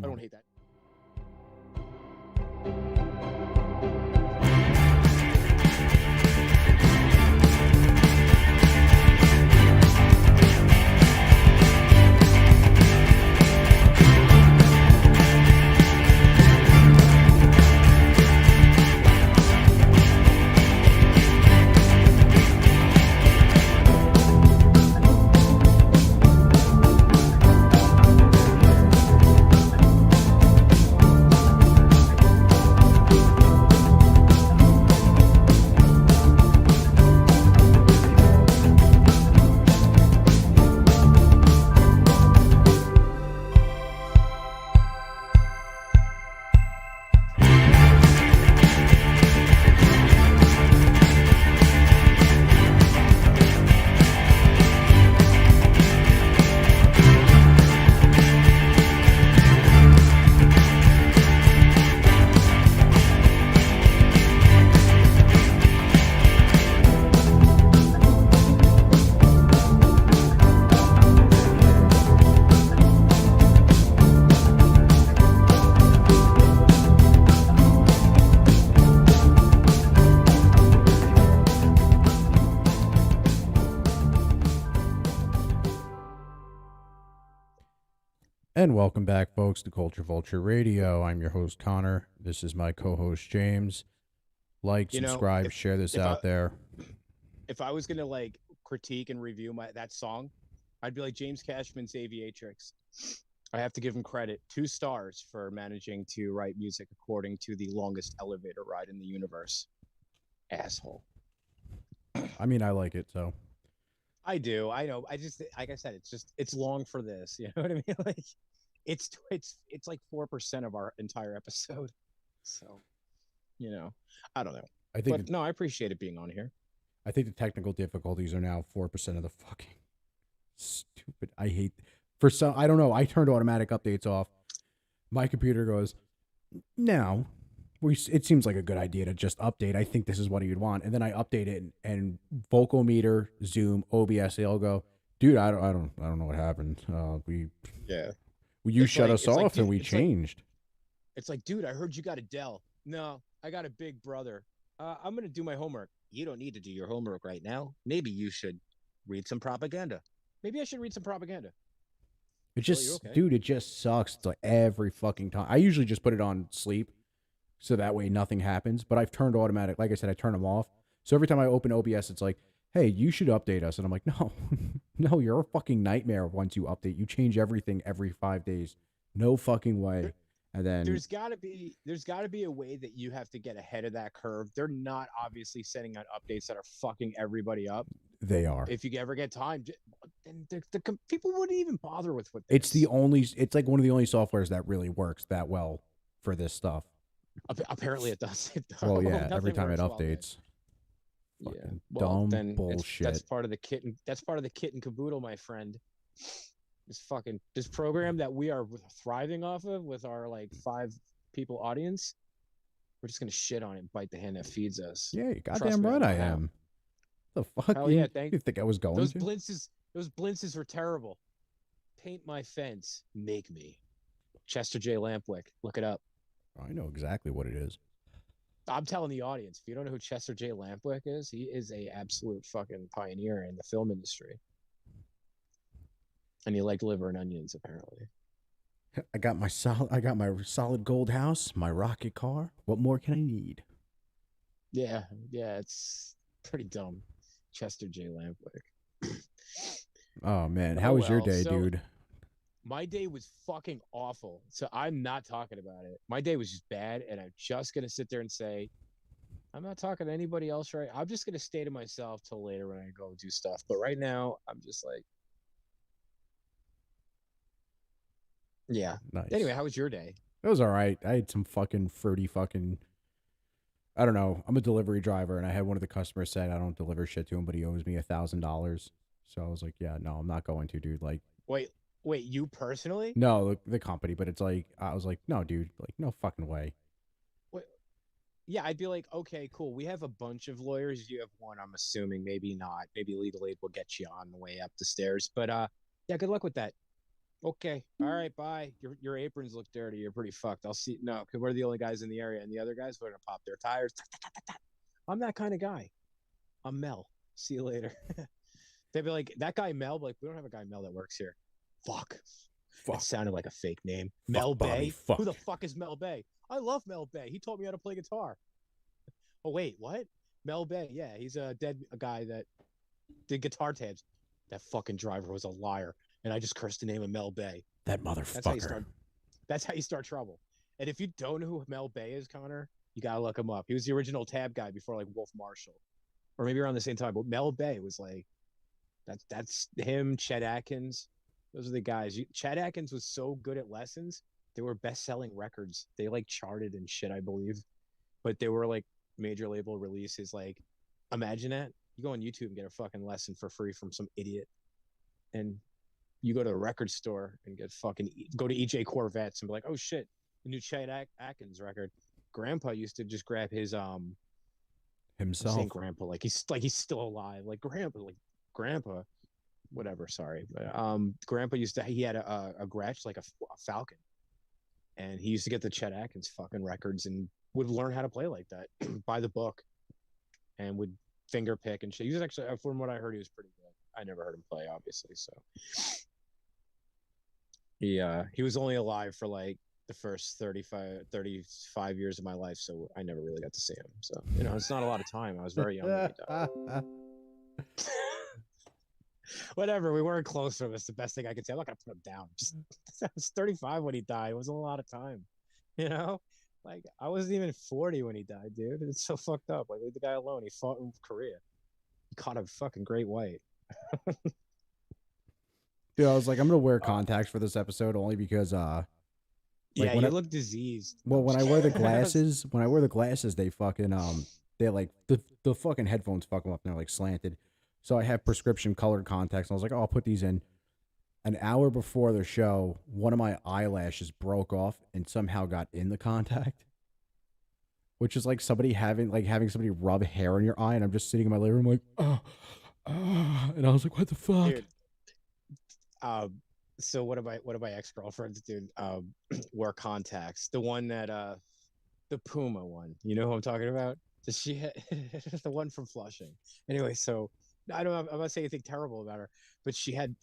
I don't hate that. And welcome back, folks, to Culture Vulture Radio. I'm your host, Connor. This is my co-host, James. Like, subscribe, share this out there. If I was gonna like critique and review that song, I'd be like James Cashman's Aviatrix. I have to give him credit. 2 stars for managing to write music according to the longest elevator ride in the universe. Asshole. I mean, I like it, so. I do. I know. I just, like I said, it's long for this. You know what I mean? Like, it's like 4% of our entire episode. So, I don't know. No, I appreciate it being on here. I think the technical difficulties are now 4% of the fucking stupid. I hate for some. I don't know. I turned automatic updates off. My computer goes now. It seems like a good idea to just update. I think this is what you'd want, and then I update it, and Vocal Meter, Zoom, OBS, they'll go, dude. I don't know what happened. You shut us off, and we changed. It's like, dude, I heard you got a Dell. No, I got a Big Brother. I'm gonna do my homework. You don't need to do your homework right now. Maybe you should read some propaganda. Maybe I should read some propaganda. It just, dude, it just sucks. It's like every fucking time. I usually just put it on sleep, so that way nothing happens. But I've turned automatic. Like I said, I turn them off. So every time I open OBS, it's like, hey, you should update us. And I'm like, no, no, you're a fucking nightmare once you update. You change everything every 5 days. No fucking way. And then there's gotta be a way that you have to get ahead of that curve. They're not obviously sending out updates that are fucking everybody up. They are. If you ever get time, then the people wouldn't even bother with what it's like one of the only softwares that really works that well for this stuff. Apparently it does. Well, yeah, every time it updates. Yeah, well, dumb bullshit. That's part of the kit. That's part of the kit and caboodle, my friend. This program that we are thriving off of with our like 5 people audience. We're just gonna shit on it and bite the hand that feeds us. Yeah, you goddamn right I am. The fuck? Hell yeah, you think I was going those to? Those blintzes were terrible. Paint my fence, make me. Chester J. Lampwick, look it up. I know exactly what it is. I'm telling the audience, if you don't know who Chester J. Lampwick is, he is a absolute fucking pioneer in the film industry. And he liked liver and onions, apparently. I got my solid gold house, my rocket car. What more can I need? Yeah, it's pretty dumb. Chester J. Lampwick. Oh man, how was your day, dude? My day was fucking awful. So I'm not talking about it. My day was just bad, and I'm just gonna sit there and say, I'm not talking to anybody else, right? I'm just gonna stay to myself till later when I go do stuff. But right now, I'm just like, yeah. Nice. Anyway, how was your day? It was all right. I had some fucking fruity fucking. I don't know. I'm a delivery driver, and I had one of the customers said I don't deliver shit to him, but he owes me $1,000. So I was like, yeah, no, I'm not going to, dude. Like, wait, you personally? No, the company, but it's like I was like, no, dude, like no fucking way. Wait, yeah, I'd be like, okay, cool. We have a bunch of lawyers. You have one, I'm assuming, maybe not. Maybe legal aid will get you on the way up the stairs. But yeah, good luck with that. Okay. All right. Bye. Your aprons look dirty. You're pretty fucked. I'll see. No, because we're the only guys in the area, and the other guys are gonna pop their tires. I'm that kind of guy. I'm Mel. See you later. They'd be like, that guy Mel. Like, we don't have a guy Mel that works here. Fuck. That Fuck. sounded like a fake name. Fuck Mel Bobby. Bay. Who Fuck. the fuck is Mel Bay? I love Mel Bay. He taught me how to play guitar. Oh wait, what? Mel Bay. Yeah, he's a guy that did guitar tabs. That fucking driver was a liar, and I just cursed the name of Mel Bay. That That's how you motherfucker. start. That's how you start trouble. And if you don't know who Mel Bay is, Connor, you gotta look him up. He was the original tab guy before like Wolf Marshall, or maybe around the same time. But Mel Bay was like, that's him. Chet Atkins, those are the guys. Chet Atkins was so good at lessons. They were best-selling records. They like charted and shit, I believe. But they were like major label releases. Like, imagine that. You go on YouTube and get a fucking lesson for free from some idiot, and you go to a record store and get fucking go to EJ Corvettes and be like, oh shit, the new Chet Atkins record. Grandpa used to just grab his I'm Himself. saying grandpa like he's still alive. Like grandpa, whatever. Sorry, but grandpa used to he had a Gretsch like a Falcon, and he used to get the Chet Atkins fucking records and would learn how to play like that by the book, and would finger pick and shit. He was actually, from what I heard, he was pretty good. I never heard him play, obviously, so he was only alive for like the first 35 years of my life, so I never really got to see him. So, it's not a lot of time. I was very young when he died. Whatever, we weren't close to him. It's the best thing I could say. I'm not gonna put him down. Just I was 35 when he died. It wasn't a lot of time, you know. Like, I wasn't even 40 when he died, dude. It's so fucked up. Like, leave the guy alone. He fought in Korea. He caught a fucking great white. Dude, I was like, I'm gonna wear contacts for this episode only because like Yeah, when you I, look diseased. well, I'm when I just wear the kidding. glasses, they fucking they like the fucking headphones fuck them up and they're like slanted. So I have prescription colored contacts and I was like, oh, I'll put these in. An hour before the show, one of my eyelashes broke off and somehow got in the contact. Which is like having somebody rub hair in your eye, and I'm just sitting in my living room like, and I was like, what the fuck? Dude, so one of my ex-girlfriends, dude, wear contacts. The one that the Puma one. You know who I'm talking about? She had the one from Flushing. Anyway, so I'm not saying anything terrible about her, but she had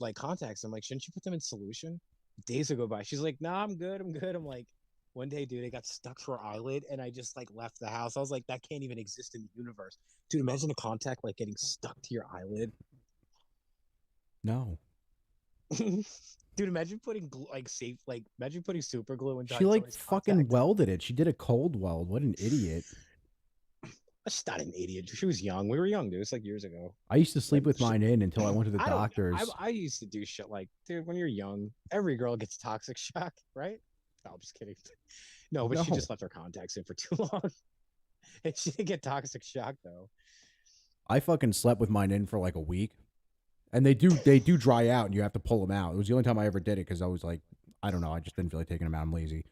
like contacts. I'm like, shouldn't you put them in solution? Days will go by. She's like, nah, I'm good. I'm good. I'm like, one day, dude, they got stuck to her eyelid, and I just like left the house. I was like, that can't even exist in the universe. Dude, imagine a contact like getting stuck to your eyelid. No. Dude, imagine putting imagine putting super glue She inside like somebody's fucking contact. welded it. She did a cold weld. What an idiot. She's not an idiot. She was young. We were young, dude. It's like years ago. I used to sleep with She, mine in until I went to the I don't. doctors. I used to do shit like, dude. When you're young, every girl gets toxic shock, right? No, I'm just kidding. No, but she No. just left her contacts in for too long, and she didn't get toxic shock though. I fucking slept with mine in for like a week. And they do dry out and you have to pull them out. It was the only time I ever did it because I was like, I don't know, I just didn't feel like taking them out. I'm lazy.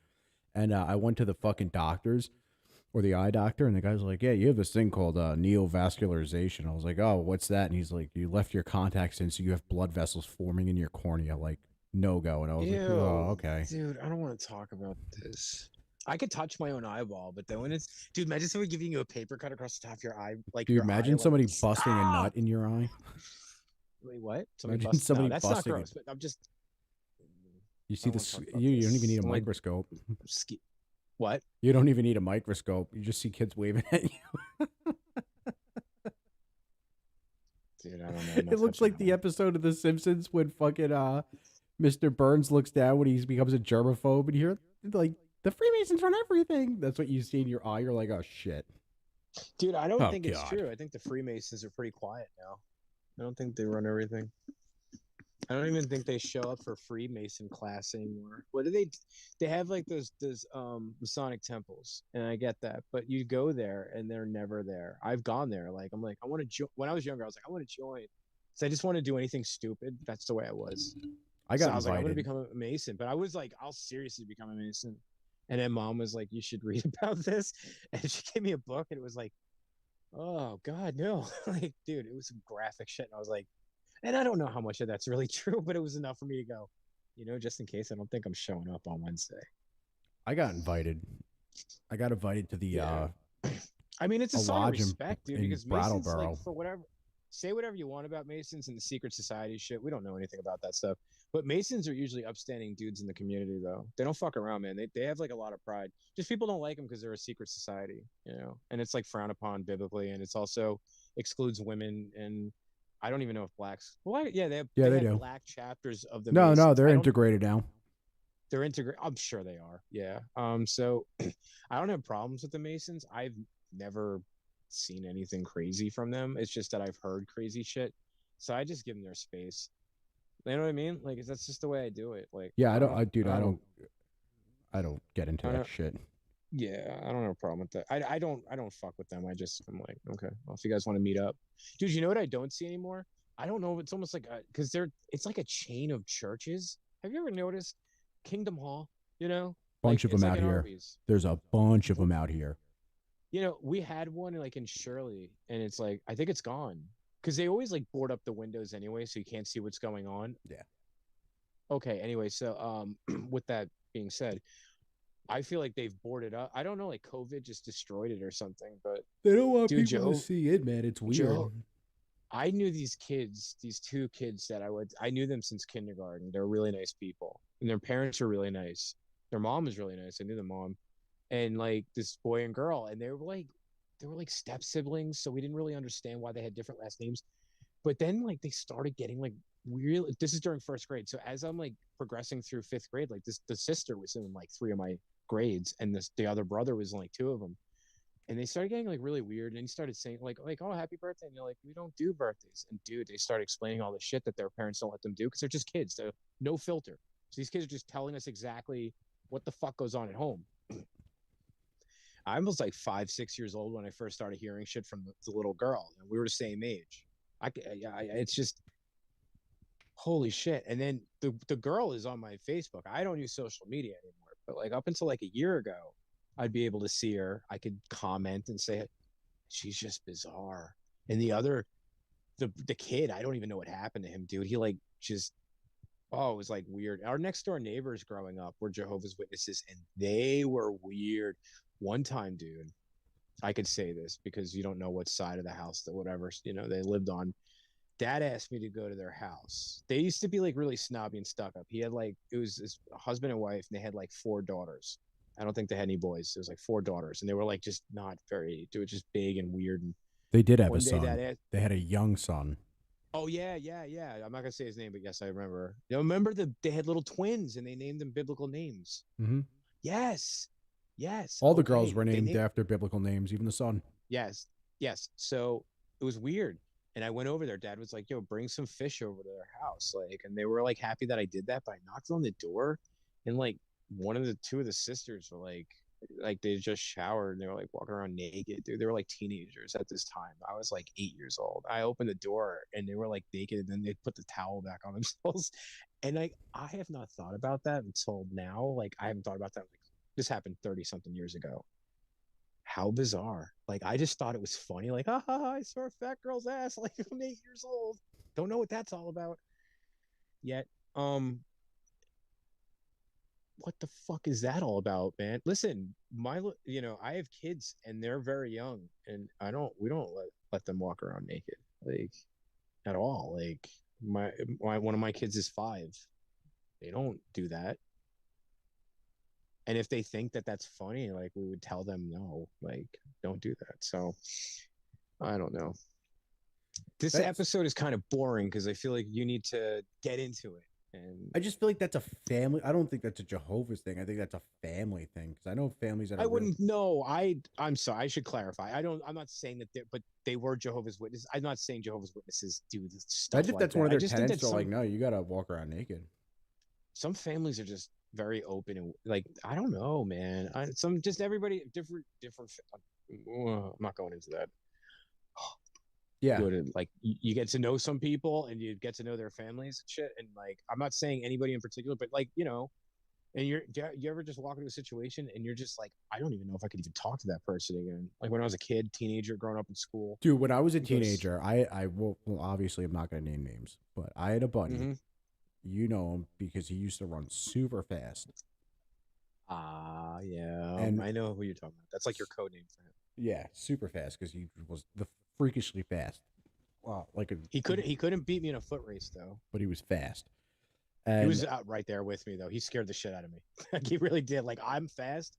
And I went to the fucking doctors or the eye doctor, and the guy's like, yeah, you have this thing called neovascularization. I was like, oh, what's that? And he's like, you left your contacts in, so you have blood vessels forming in your cornea, like no go. And I was like, oh, okay. Dude, I don't want to talk about this. I could touch my own eyeball, but then when dude, imagine somebody giving you a paper cut across the top of your eye, like Dude, your imagine eye, somebody like, busting a nut in your eye. Wait, what? Somebody Imagine bust? somebody No, that's not busting gross. But I'm just. You I see don't want to this? talk about You don't even this. need a I'm like, microscope. what? You don't even need a microscope. You just see kids waving at you. Dude, I don't know. I'm not It looks touching like that the one. episode of The Simpsons when fucking Mr. Burns looks down when he becomes a germaphobe, and you're like, the Freemasons run everything. That's what you see in your eye. You're like, oh shit. Dude, I don't Oh, think it's God. true. I think the Freemasons are pretty quiet now. I don't think they run everything. I don't even think they show up for Freemason class anymore. What do they? They have like those Masonic temples, and I get that, but you go there and they're never there. I've gone there. Like, I'm like, I want to join. When I was younger, I was like, I want to join. So I just want to do anything stupid. That's the way I was. I So got I was like, I'm gonna invited. become a Mason. But I was like, I'll seriously become a Mason. And then mom was like, you should read about this. And she gave me a book, and it was like, oh God, no. Like, dude, it was some graphic shit. And I was like, and I don't know how much of that's really true, but it was enough for me to go, just in case. I don't think I'm showing up on Wednesday. I got invited. I got invited to the Yeah. I mean, it's a a sign of lodge respect, dude, in because Masons, like, Brattleboro. for whatever, say whatever you want about Masons and the secret society shit. We don't know anything about that stuff. But Masons are usually upstanding dudes in the community, though. They don't fuck around, man. They have like a lot of pride. Just people don't like them because they're a secret society, and it's like frowned upon biblically, and it's also excludes women. And I don't even know if blacks, well, yeah, Yeah, they they have do. black chapters of the No, no, Masons. they're I don't integrated now. They're integrated. I'm sure they are. Yeah. So I don't have problems with the Masons. I've never seen anything crazy from them. It's just that I've heard crazy shit. So I just give them their space. You know what I mean? Like that's just the way I do it. Like Yeah, I I don't. don't, I dude, I don't, I don't get into I that don't. shit. Yeah, I don't have a problem with that. I don't fuck with them. I'm like, okay, well, if you guys want to meet up, dude. You know what I don't see anymore? I don't know. It's almost like because it's like a chain of churches. Have you ever noticed Kingdom Hall? Like Bunch of them it's like out an here. Arby's. There's a bunch of them out here. We had one like in Shirley, and it's like I think it's gone because they always like board up the windows anyway, so you can't see what's going on. Yeah. Okay. Anyway, so with that being said, I feel like they've boarded up. I don't know, like COVID just destroyed it or something. But They don't want dude, people to see it, man. It's weird. I knew these kids, these two kids that I knew them since kindergarten. They're really nice people, and their parents are really nice. Their mom is really nice. I knew the mom, and like this boy and girl, and they were like step siblings, so we didn't really understand why they had different last names. But then like they started getting like real. This is during first grade, so as I'm like progressing through fifth grade, like the sister was in like three of my grades, and the other brother was in like two of them, and they started getting like really weird. And he started saying like oh happy birthday, and you're like we don't do birthdays. And dude, they start explaining all the shit that their parents don't let them do because they're just kids. They're no filter. So these kids are just telling us exactly what the fuck goes on at home. I was like 5, 6 years old when I first started hearing shit from the little girl, and we were the same age. It's just holy shit. And then the girl is on my Facebook. I don't use social media anymore, but like up until like a year ago, I'd be able to see her. I could comment and say she's just bizarre. And the kid, I don't even know what happened to him, dude. He like just it was like weird. Our next door neighbors growing up were Jehovah's Witnesses, and they were weird. One time, dude, I could say this because you don't know what side of the house that whatever they lived on. Dad asked me to go to their house. They used to be like really snobby and stuck up. He had like it was his husband and wife, and they had like four daughters. I don't think they had any boys. It was like four daughters, and they were like just not very. They were just big and weird. And They did have a one day, son. They had a young son. oh yeah, yeah, yeah. I'm not gonna say his name, but yes, I remember. Remember they had little twins, and they named them biblical names. Mm-hmm. Yes, yes. All the girls Okay, were named after biblical names, even the son. yes, yes. So it was weird. And I went over there. Dad was like, yo, bring some fish over to their house. Like, and they were like happy that I did that. But I knocked on the door, and like two of the sisters were like they just showered and they were like walking around naked. Dude, they were like teenagers at this time. I was like 8 years old. I opened the door and they were like naked, and then they put the towel back on themselves. And like I have not thought about that until now. Like I haven't thought about that. Like this happened 30 something years ago. How bizarre. Like I just thought it was funny. Like, ha ha, ha, I saw a fat girl's ass. Like I'm 8 years old. Don't know what that's all about yet. What the fuck is that all about, man? Listen, I have kids and they're very young, and we don't let them walk around naked, like at all. Like one of my kids is 5. They don't do that. And if they think that that's funny, like we would tell them no, like don't do that. So I don't know. This episode is kind of boring because I feel like you need to get into it. And I just feel like that's a family. I don't think that's a Jehovah's thing. I think that's a family thing because I know families that are. I wouldn't know. I'm sorry. I should clarify. I'm not saying that, but they were Jehovah's Witnesses. I'm not saying Jehovah's Witnesses do this stuff. Imagine if that's one of their tenets. They're some, like, no, you gotta walk around naked. Some families are just very open and like I don't know, man. Everybody different. I'm not going into that. Yeah, like you get to know some people and you get to know their families and shit. And like I'm not saying anybody in particular, but like and you ever just walk into a situation and you're just like, I don't even know if I could even talk to that person again. Like when I was a kid, teenager, growing up in school. Dude, when I was a teenager, I will obviously I'm not gonna name names, but I had a buddy You know him because he used to run super fast. Yeah. And I know who you're talking about. That's like your code name for him. yeah, super fast because he was the freakishly fast. Wow, like a, He couldn't beat me in a foot race though. but he was fast. He And was out right there with me though. He scared the shit out of me. Like he really did. Like I'm fast.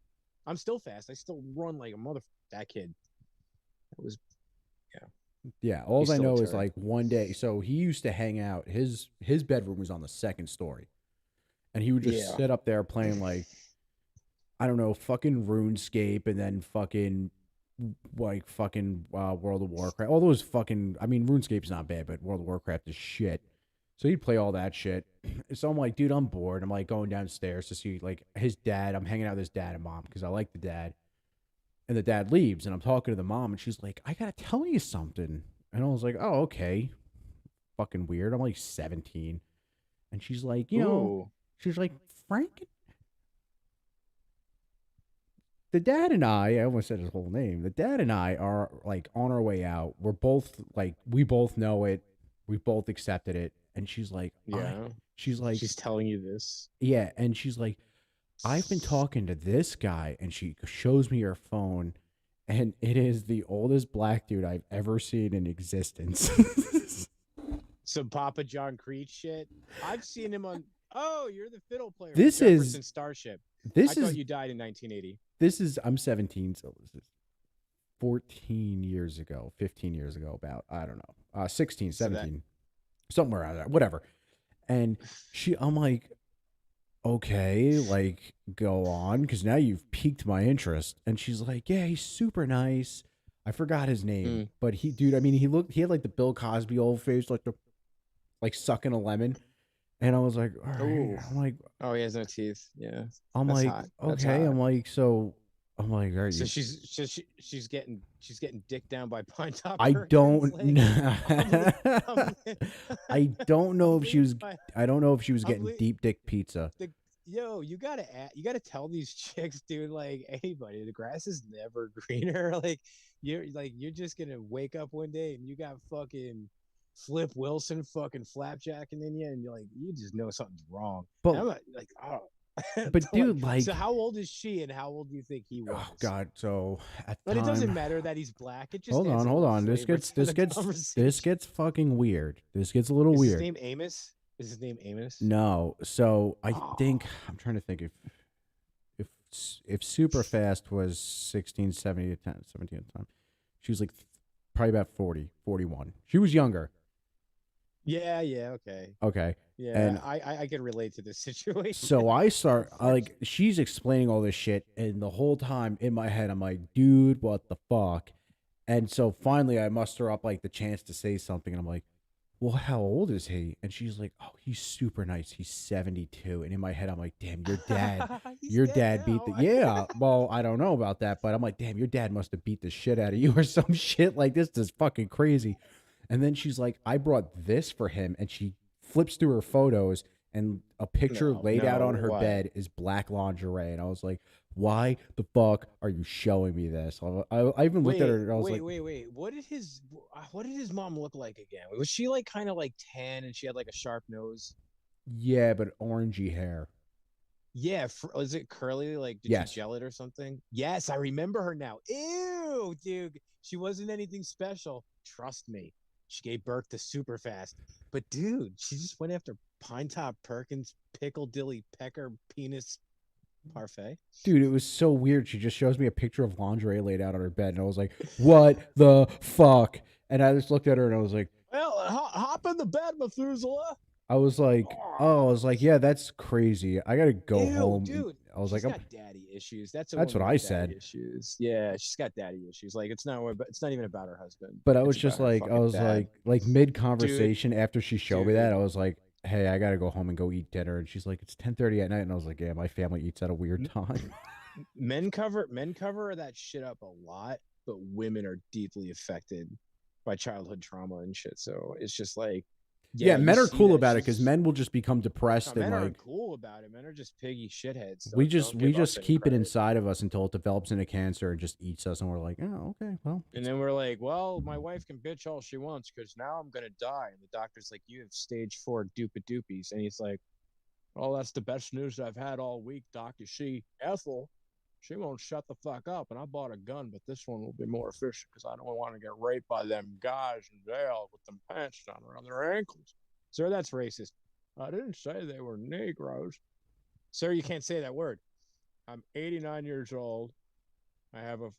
I'm still fast. I still run like a mother. That kid. It was yeah. yeah, He's all I still a know is turd. like one day. So he used to hang out. His bedroom was on the second story, and he would just Yeah. sit up there playing like I don't know, fucking RuneScape, and then fucking like fucking World of Warcraft. All those fucking. I mean, RuneScape's not bad, but World of Warcraft is shit. So he'd play all that shit. So I'm like, dude, I'm bored. I'm like going downstairs to see like his dad. I'm hanging out with his dad and mom because I like the dad. And the dad leaves, and I'm talking to the mom, and she's like, I gotta tell you something. And I was like, oh, okay. Fucking weird. I'm like 17. And she's like, Ooh. she's like, Frank, the dad and I almost said his whole name. The dad and I are like on our way out. We're both like, we both know it. We both accepted it. And she's like, Yeah. she's like, She's telling you this. yeah. And she's like, I've been talking to this guy, and she shows me her phone, and it is the oldest black dude I've ever seen in existence. Some Papa John Creed shit. I've seen him on. Oh, you're the fiddle player from This Jefferson is Starship. I this thought is you died in 1980. I'm 17, so this is 14 years ago, 15 years ago, about I don't know, 16, So that 17, somewhere around there, whatever. And I'm like, okay, like go on, because now you've piqued my interest. And she's like, yeah, he's super nice. I forgot his name, mm. but dude, I mean, he had like the Bill Cosby old face, like sucking a lemon. And I was like, all right. Ooh. Oh, he has no teeth. Yeah, I'm that's like, hot. That's okay. hot. I'm like, are So you? she's getting dicked down by Pine Top I Perkins. don't Like know. I'm, I don't know I'm if she leaving was. my I don't know if she was I'm getting deep dick pizza. the yo, you gotta tell these chicks, dude, like anybody, the grass is never greener. You're just gonna wake up one day and you got fucking Flip Wilson fucking flapjacking in you, and you're like, you just know something's wrong. And But I'm like, oh. dude, So like, how old is she, and how old do you think he was? oh god. So at the But it doesn't time, matter that he's black. It just hold adds on, a hold little on. flavor to the This conversation. gets fucking weird. This gets a little Is his weird. name Amos? Is his name Amos? No. So I Oh, think I'm trying to think if if super fast was 16, 70 at 10, 17 at the time. She was like probably about 40, 41. She was younger. yeah, okay. Okay. Yeah, And I can relate to this situation. so like, Unfortunately. she's explaining all this shit, and the whole time in my head, I'm like, dude, what the fuck? And so finally, I muster up like the chance to say something, and I'm like, well, how old is he? And she's like, oh, he's super nice. He's 72. And in my head, I'm like, damn, He's your dead dad beat the, now. yeah. Well, I don't know about that, but I'm like, damn, your dad must have beat the shit out of you or some shit. Like, this is fucking crazy. And then she's like, I brought this for him. And she flips through her photos, and a picture No, laid out no, on her what? bed is black lingerie. And I was like, why the fuck are you showing me this? I even looked at her, and I was like, Wait. What did his mom look like again? Was she like kind of like tan and she had like a sharp nose? yeah, but orangey hair. Yeah, was it curly? Like, did she Yes. gel it or something? Yes, I remember her now. Ew, dude. She wasn't anything special. Trust me. She gave birth to super fast. But dude, she just went after Pine Top Perkins, pickle dilly pecker penis parfait. Dude, it was so weird. She just shows me a picture of lingerie laid out on her bed, and I was like, "What the fuck?" And I just looked at her, and I was like, Well, hop in the bed, Methuselah. "Oh," I Oh, was like, "Yeah, that's crazy. I gotta go ew, home." And dude. I was like, She's got daddy issues. That's a "That's what woman I with daddy said." issues. Yeah, she's got daddy issues. Like it's not even about her husband. But I It's was about just her like, fucking dad. mid Dude, conversation after she showed me that, dude. I was like, "Hey, I gotta go home and go eat dinner." And she's like, "It's 10:30 at night," and I was like, "Yeah, my family eats at a weird time." Men cover that shit up a lot, but women are deeply affected by childhood trauma and shit. So it's just like Yeah, Yeah, you men are see cool that about it shit because just. men will just become No, depressed and men aren't like cool about it. Men are just piggy shitheads. we Don't we give us just any keep it credit. inside of us until it develops into cancer and just eats us, and we're like, oh, okay, well, And then we're like, well, my wife can bitch all she wants because now I'm gonna die. And the doctor's like, you have stage 4 dupa doopies. And he's like, oh, that's the best news I've had all week, Doc. You see, Ethel, she won't shut the fuck up. And I bought a gun, but this one will be more efficient because I don't want to get raped by them guys in jail with them pants down around their ankles. Sir, that's racist. I didn't say they were Negroes. Sir, you can't say that word. I'm 89 years old. I have a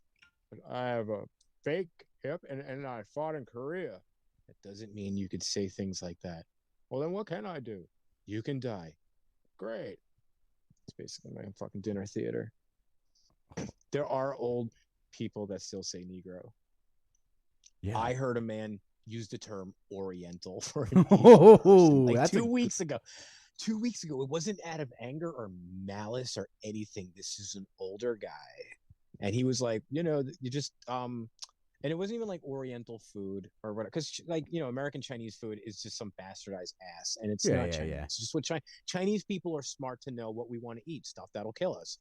I have a fake hip and I fought in Korea. That doesn't mean you could say things like that. Well, then what can I do? You can die. Great. It's basically my fucking dinner theater. There are old people that still say Negro. yeah. I heard a man use the term Oriental for an Asian person Oh, like that's 2 weeks ago. 2 weeks ago, it wasn't out of anger or malice or anything. This is an older guy, and he was like, you just and it wasn't even like Oriental food or whatever, because like American Chinese food is just some bastardized ass, and it's not Chinese. yeah. It's just what Chinese people are smart to know what we want to eat, stuff that'll kill us.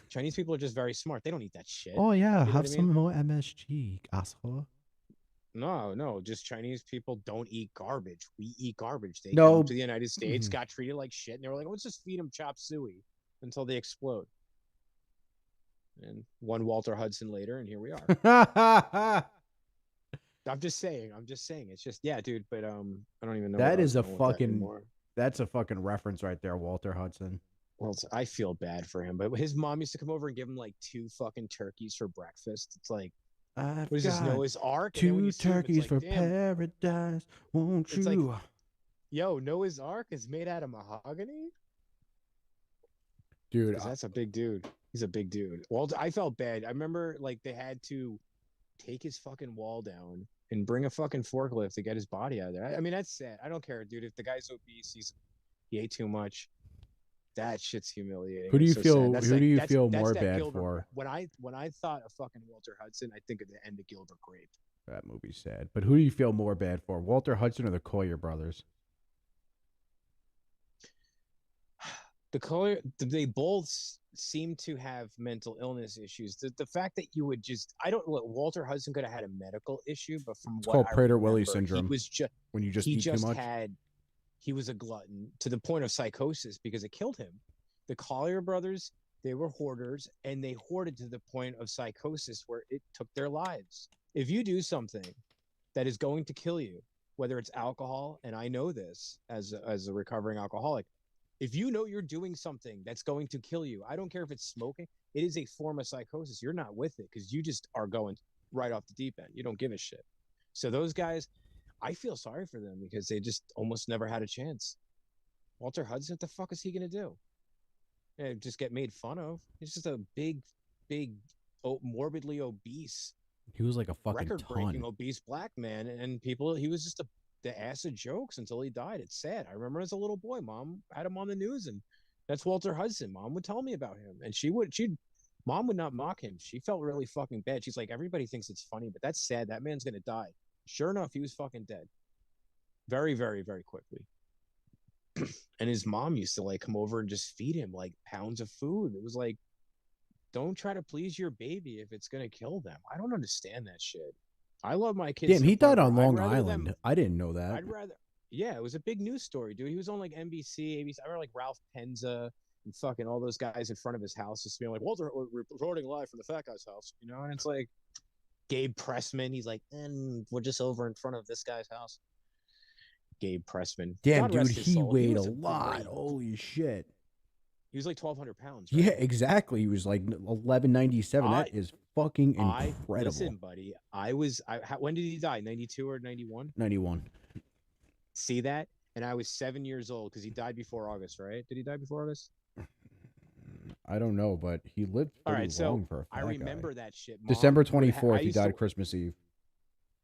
Chinese people are just very smart. They don't eat that shit. Oh yeah, You know have what I some mean? more MSG, asshole. No, just Chinese people don't eat garbage. We eat garbage. They come No, to the United States, mhm. got treated like shit, and they were like, let's just feed them chop suey until they explode. And one Walter Hudson later, and here we are. I'm just saying. It's just yeah, dude. But I don't even know where That I was is a going with that fucking anymore. that's a fucking reference right there, Walter Hudson. Well, I feel bad for him, but his mom used to come over and give him like 2 fucking turkeys for breakfast. It's like, I've what is this, got Noah's Ark? And then when you 2 see him, it's turkeys like, for damn, paradise, won't it's like, you? yo, Noah's Ark is made out of mahogany, Dude, because that's a big dude. He's a big dude. Well, I felt bad. I remember like they had to take his fucking wall down and bring a fucking forklift to get his body out of there. I mean, that's sad. I don't care, dude. If the guy's obese, he ate too much. That shit's humiliating. who do It's you so sad. feel That's who do like you that's feel that's more that bad Gilbert. for? When I thought of fucking Walter Hudson, I think of the end of Gilbert Grape. That movie's sad. But who do you feel more bad for? Walter Hudson or the Collier brothers? The color, they both seem to have mental illness issues. The fact that you would just, I don't, look, Walter Hudson could have had a medical issue, but from It's what called I Prader-Willi remember, syndrome when you just he eat too just much. had, he was a glutton to the point of psychosis because it killed him. The Collier brothers, they were hoarders, and they hoarded to the point of psychosis where it took their lives. If you do something that is going to kill you, whether it's alcohol, and I know this as a recovering alcoholic, if you know you're doing something that's going to kill you, I don't care if it's smoking, it is a form of psychosis. You're not with it because you just are going right off the deep end. You don't give a shit. So those guys, I feel sorry for them because they just almost never had a chance. Walter Hudson, what the fuck is he going to do? Just get made fun of. He's just a big, morbidly obese, He was like a fucking record-breaking ton. obese black man, and people. He was just the ass of jokes until he died. It's sad. I remember as a little boy, Mom had him on the news, and that's Walter Hudson. Mom would tell me about him, and Mom would not mock him. She felt really fucking bad. She's like, everybody thinks it's funny, but that's sad. That man's gonna die. Sure enough, he was fucking dead. Very, very, very quickly. And his mom used to like come over and just feed him like pounds of food. It was like, don't try to please your baby if it's gonna kill them. I don't understand that shit. I love my kids Damn, to the he point died where on Long Island. I didn't know that. I'd rather, yeah, it was a big news story, dude. He was on like NBC, ABC. I remember like Ralph Penza and fucking all those guys in front of his house just being like, Walter, we're reporting live from the fat guy's house, and it's like Gabe Pressman. He's like, and we're just over in front of this guy's house. Gabe Pressman. Damn, God dude, rest his he soul. He weighed a was lot. Holy shit. He was like 1,200 pounds, right? Yeah, exactly. He was like 1197. That is fucking incredible. Listen, buddy. When did he die? 92 or 91? 91. See that? And I was 7 years old because he died before August, right? Did he die before August? I don't know, but he lived pretty long for a fat I remember guy. that shit. December 24th, he died Christmas Eve.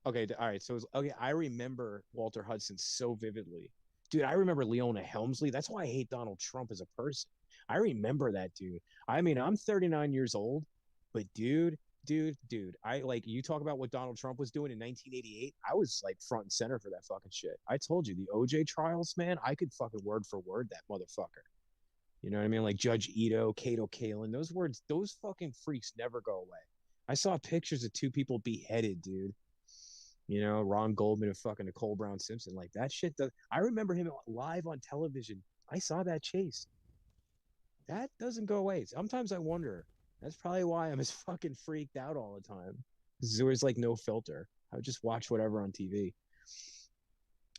Okay, all right. So okay, I remember Walter Hudson so vividly. Dude, I remember Leona Helmsley. That's why I hate Donald Trump as a person. I remember that dude. I mean, I'm 39 years old, but dude, dude, I like you talk about what Donald Trump was doing in 1988. I was like front and center for that fucking shit. I told you the OJ trials, man. I could fucking word for word that motherfucker. You know what I mean? Like Judge Ito, Cato Kalin, those words, those fucking freaks never go away. I saw pictures of two people beheaded, dude. You know, Ron Goldman and fucking Nicole Brown Simpson. Like that shit. I remember him live on television. I saw that chase. That doesn't go away. Sometimes I wonder. That's probably why I'm as fucking freaked out all the time. Because there was like no filter. I would just watch whatever on TV.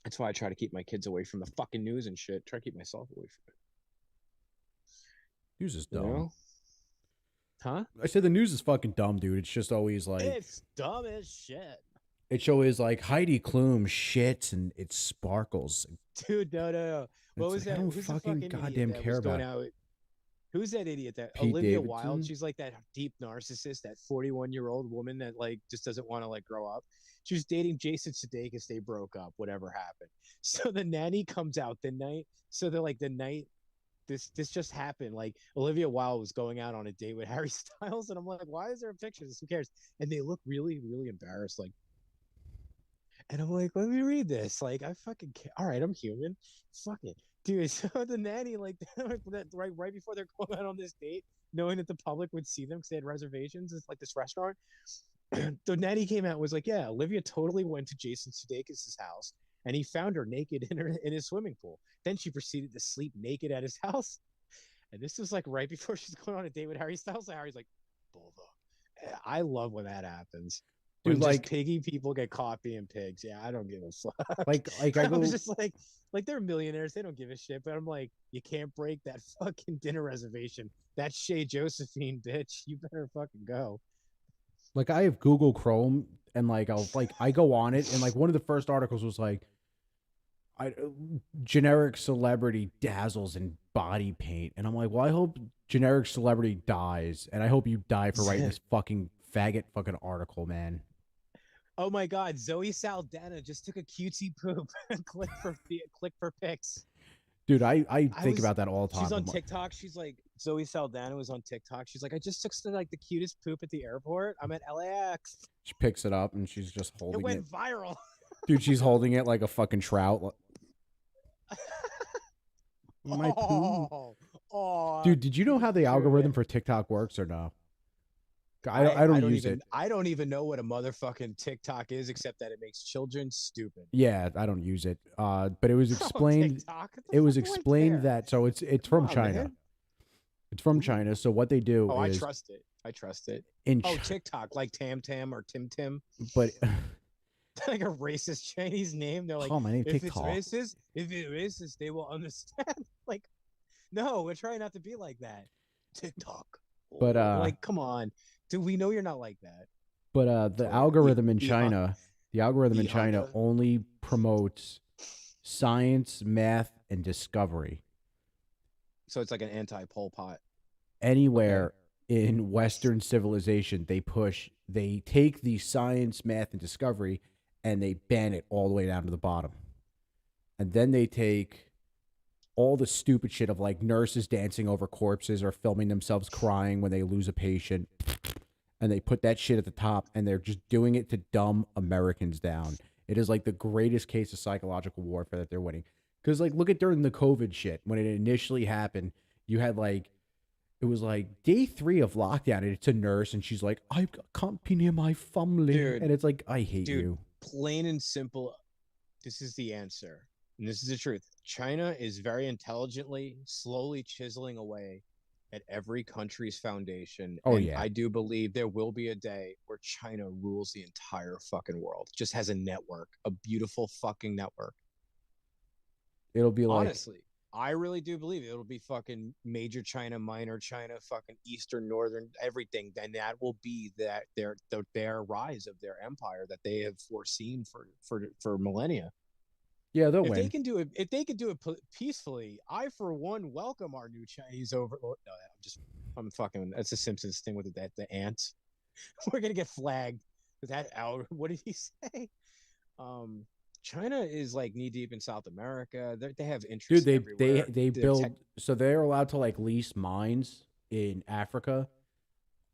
That's why I try to keep my kids away from the fucking news and shit. Try to keep myself away from it. News is You dumb. know? Huh? I said the news is fucking dumb, dude. It's just always like It's dumb as shit. it's always like Heidi Klum shits and it sparkles. Dude, no. What was like, that? I don't Who's fucking the fucking goddamn idiot that care was going about out? Who's that idiot? That Pete Olivia Davidson? Wilde. She's like that deep narcissist, that 41-year-old woman that like just doesn't want to like grow up. She was dating Jason Sudeikis. They broke up. Whatever happened. So the nanny comes out the night. So they're like the night this just happened. Like Olivia Wilde was going out on a date with Harry Styles, and I'm like, why is there a picture of this? Who cares? And they look really, really embarrassed. Like, and I'm like, let me read this. Like, I fucking care. All right, I'm human. Fuck it. Dude, so the nanny, like, right before they're going out on this date, knowing that the public would see them because they had reservations, it's like this restaurant. The nanny came out and was like, yeah, Olivia totally went to Jason Sudeikis' house and he found her naked in his swimming pool. Then she proceeded to sleep naked at his house. And this was like right before she's going on a date with Harry Styles. And Harry's like, Bulldog. I love when that happens. When dude, just like piggy people get caught being pigs. Yeah, I don't give a fuck. like I I go was just like they're millionaires. They don't give a shit. But I'm like, you can't break that fucking dinner reservation. That's Shea Josephine, bitch. You better fucking go. like I have Google Chrome and like I go on it and like one of the first articles was like I generic celebrity dazzles in body paint and I'm like, well, I hope generic celebrity dies and I hope you die for writing this fucking faggot fucking article, man. Oh my God, Zoe Saldana just took a cutesy poop and click for pics. Dude, I think was about that all the time. She's on TikTok. She's like Zoe Saldana was on TikTok. She's like, I just took like the cutest poop at the airport. I'm at LAX. She picks it up and she's just holding It went viral. Dude, she's holding it like a fucking trout. My poo. Dude, did you know how the algorithm for TikTok works or no? I don't use it. I don't even know what a motherfucking TikTok is, except that it makes children stupid. Yeah, I don't use it. But it was explained. It was explained that so it's from China. Man. It's from China. So what they do is I trust it. I trust it. In TikTok, like Tam Tam or Tim Tim. But like a racist Chinese name. They're like, my name if it's racist, they will understand. Like, no, we're trying not to be like that. TikTok. But like, come on. Dude, we know you're not like that. But the algorithm in China, only promotes science, math, and discovery. So it's like an anti-Pol Pot. Anywhere in Western civilization, they take the science, math, and discovery, and they ban it all the way down to the bottom. And then they take all the stupid shit of like nurses dancing over corpses or filming themselves crying when they lose a patient. And they put that shit at the top and they're just doing it to dumb Americans down. It is like the greatest case of psychological warfare that they're winning. Because like, look at during the COVID shit, when it initially happened, you had like, it was like day 3 of lockdown and it's a nurse and she's like, I can't be near my family. Dude, and it's like, I hate you. Plain and simple. This is the answer. And this is the truth. China is very intelligently, slowly chiseling away at every country's foundation. Oh, and yeah. I do believe there will be a day where China rules the entire fucking world. Just has a network, a beautiful fucking network. It'll be like, honestly, I really do believe it'll be fucking major China, minor China, fucking Eastern, Northern, everything. Then that will be that their rise of their empire that they have foreseen for millennia. Yeah, they'll win. If they can do it peacefully, I for one welcome our new Chinese overlord. No, I'm fucking. That's a Simpsons thing with the ants. We're gonna get flagged with that out. What did he say? China is like knee deep in South America. They have interest. Dude, everywhere. they build so they're allowed to like lease mines in Africa.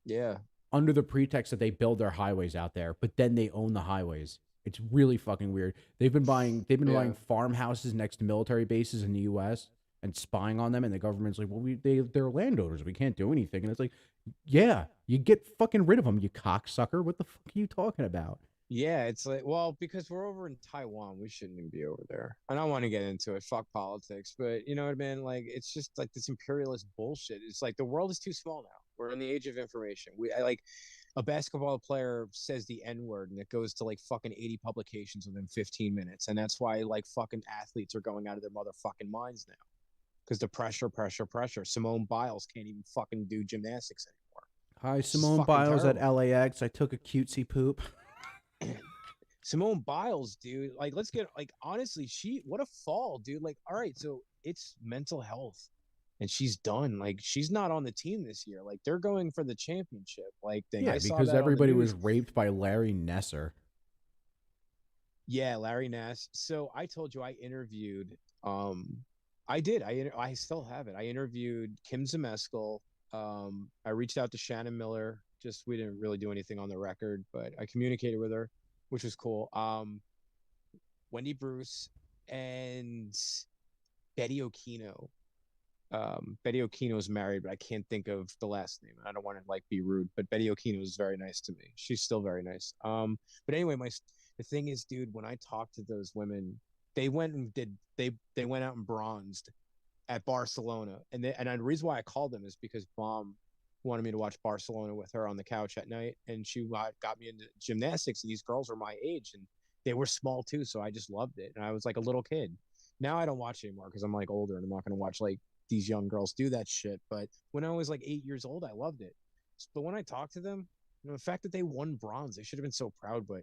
Yeah. under the pretext that they build their highways out there, but then they own the highways. It's really fucking weird. They've been buying farmhouses next to military bases in the U.S. and spying on them, and the government's like, well, they're landowners. We can't do anything. And it's like, yeah, you get fucking rid of them, you cocksucker. What the fuck are you talking about? Yeah, it's like, well, because we're over in Taiwan, we shouldn't even be over there. I don't want to get into it. Fuck politics, but you know what I mean? Like, it's just like this imperialist bullshit. It's like the world is too small now. We're in the age of information. I like a basketball player says the N word and it goes to like fucking 80 publications within 15 minutes. And that's why like fucking athletes are going out of their motherfucking minds now because the pressure. Simone Biles can't even fucking do gymnastics anymore. Hi, Simone Biles at LAX. I took a cutesy poop. Simone Biles, dude. Like, let's get like honestly, what a fall, dude. Like, all right, so it's mental health, and she's done. Like, she's not on the team this year. Like, they're going for the championship. Like, thing. Yeah, because everybody was raped by Larry Nasser. Yeah, Larry Nass. So I told you I interviewed. I did. I still have it. I interviewed Kim Zmeskal. I reached out to Shannon Miller. Just we didn't really do anything on the record, but I communicated with her, which was cool. Wendy Bruce and Betty Okino. Betty Okino is married, but I can't think of the last name. I don't want to like be rude, but Betty Okino is very nice to me. She's still very nice. But anyway, the thing is, dude, when I talked to those women, they went and they went out and bronzed at Barcelona, and the reason why I called them is because Mom wanted me to watch Barcelona with her on the couch at night, and she got me into gymnastics, and these girls were my age, and they were small too, so I just loved it, and I was like a little kid. Now I don't watch anymore because I'm like older, and I'm not going to watch like these young girls do that shit. But when I was like 8 years old, I loved it. But when I talked to them, the fact that they won bronze, they should have been so proud. But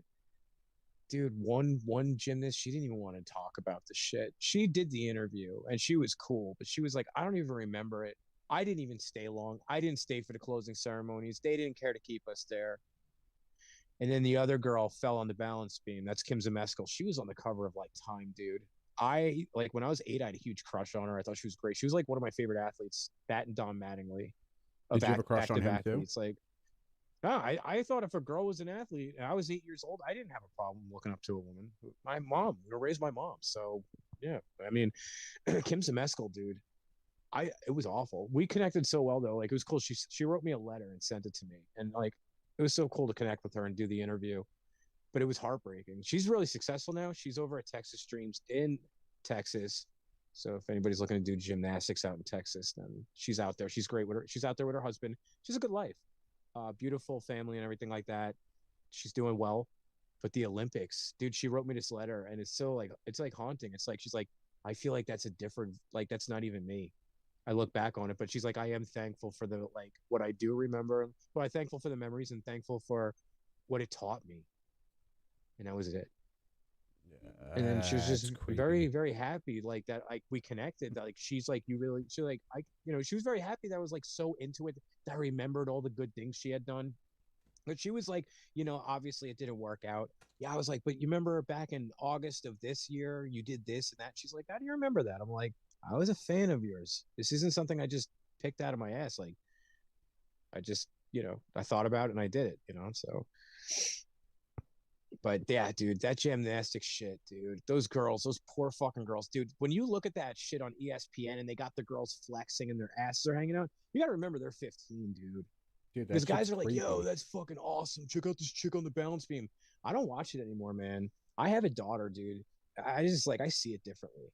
dude, one gymnast, she didn't even want to talk about the shit. She did the interview and she was cool, but she was like, I don't even remember it. I didn't even stay long. I didn't stay for the closing ceremonies. They didn't care to keep us there. And then the other girl fell on the balance beam. That's Kim Zmeskal. She was on the cover of like Time, dude. I like when I was 8, I had a huge crush on her. I thought she was great. She was like one of my favorite athletes. That and Don Mattingly. Did you have a crush on him too? It's like, no, I thought if a girl was an athlete and I was 8 years old, I didn't have a problem looking up to a woman. My mom, we raised my mom. So yeah, I mean, Kim Zmeskal, dude. It was awful. We connected so well though. Like it was cool. She wrote me a letter and sent it to me, and like it was so cool to connect with her and do the interview. But it was heartbreaking. She's really successful now. She's over at Texas Streams in Texas. So if anybody's looking to do gymnastics out in Texas, then she's out there. She's great with her. She's out there with her husband. She's a good life, beautiful family and everything like that. She's doing well. But the Olympics, dude, she wrote me this letter, and it's so like it's like haunting. It's like she's like, I feel like that's a different, like that's not even me. I look back on it, but she's like, I am thankful for the like what I do remember, but I'm thankful for the memories and thankful for what it taught me. And that was it. And then she was just very, very happy like that. Like we connected. That, like she's like, you really, she like, I, you know, she was very happy that I was like so into it that I remembered all the good things she had done. But she was like, you know, obviously it didn't work out. Yeah, I was like, but you remember back in August of this year, you did this and that. She's like, how do you remember that? I'm like, I was a fan of yours. This isn't something I just picked out of my ass. Like, I just, you know, I thought about it and I did it, you know, so. But yeah, dude, that gymnastics shit, dude. Those girls, those poor fucking girls, dude. When you look at that shit on ESPN and they got the girls flexing and their asses are hanging out, you gotta remember they're 15, dude. Because guys are like, creepy. Yo, that's fucking awesome. Check out this chick on the balance beam. I don't watch it anymore, man. I have a daughter, dude. I just like I see it differently.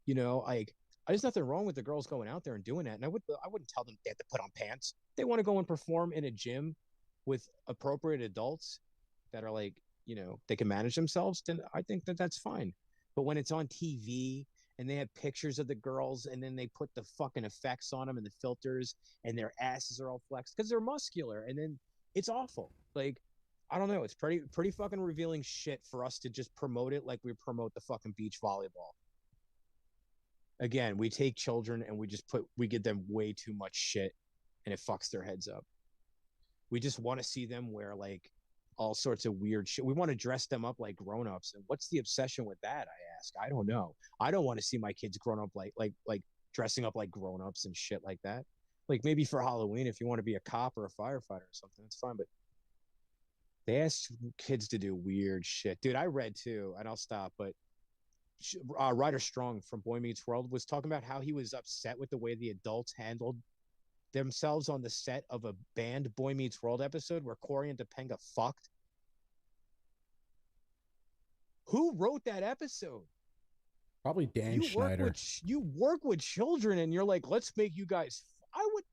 You know, like there's nothing wrong with the girls going out there and doing that. And I wouldn't tell them they have to put on pants. They want to go and perform in a gym with appropriate adults that are like, you know, they can manage themselves, then I think that that's fine. But when it's on TV and they have pictures of the girls and then they put the fucking effects on them and the filters and their asses are all flexed because they're muscular, and then it's awful. Like, I don't know. It's pretty fucking revealing shit for us to just promote it like we promote the fucking beach volleyball. Again, we take children and we give them way too much shit and it fucks their heads up. We just want to see them wear like all sorts of weird shit. We want to dress them up like grown-ups. And what's the obsession with that, I ask? I don't know. I don't want to see my kids grown up like dressing up like grown-ups and shit like that. Like maybe for Halloween, if you want to be a cop or a firefighter or something, that's fine. But They asked kids to do weird shit, dude. I read too, and I'll stop. But Ryder Strong from Boy Meets World was talking about how he was upset with the way the adults handled themselves on the set of a banned Boy Meets World episode where Corey and Topanga fucked. Who wrote that episode? Probably Dan Schneider. You work with children, and you're like, let's make you guys. I would.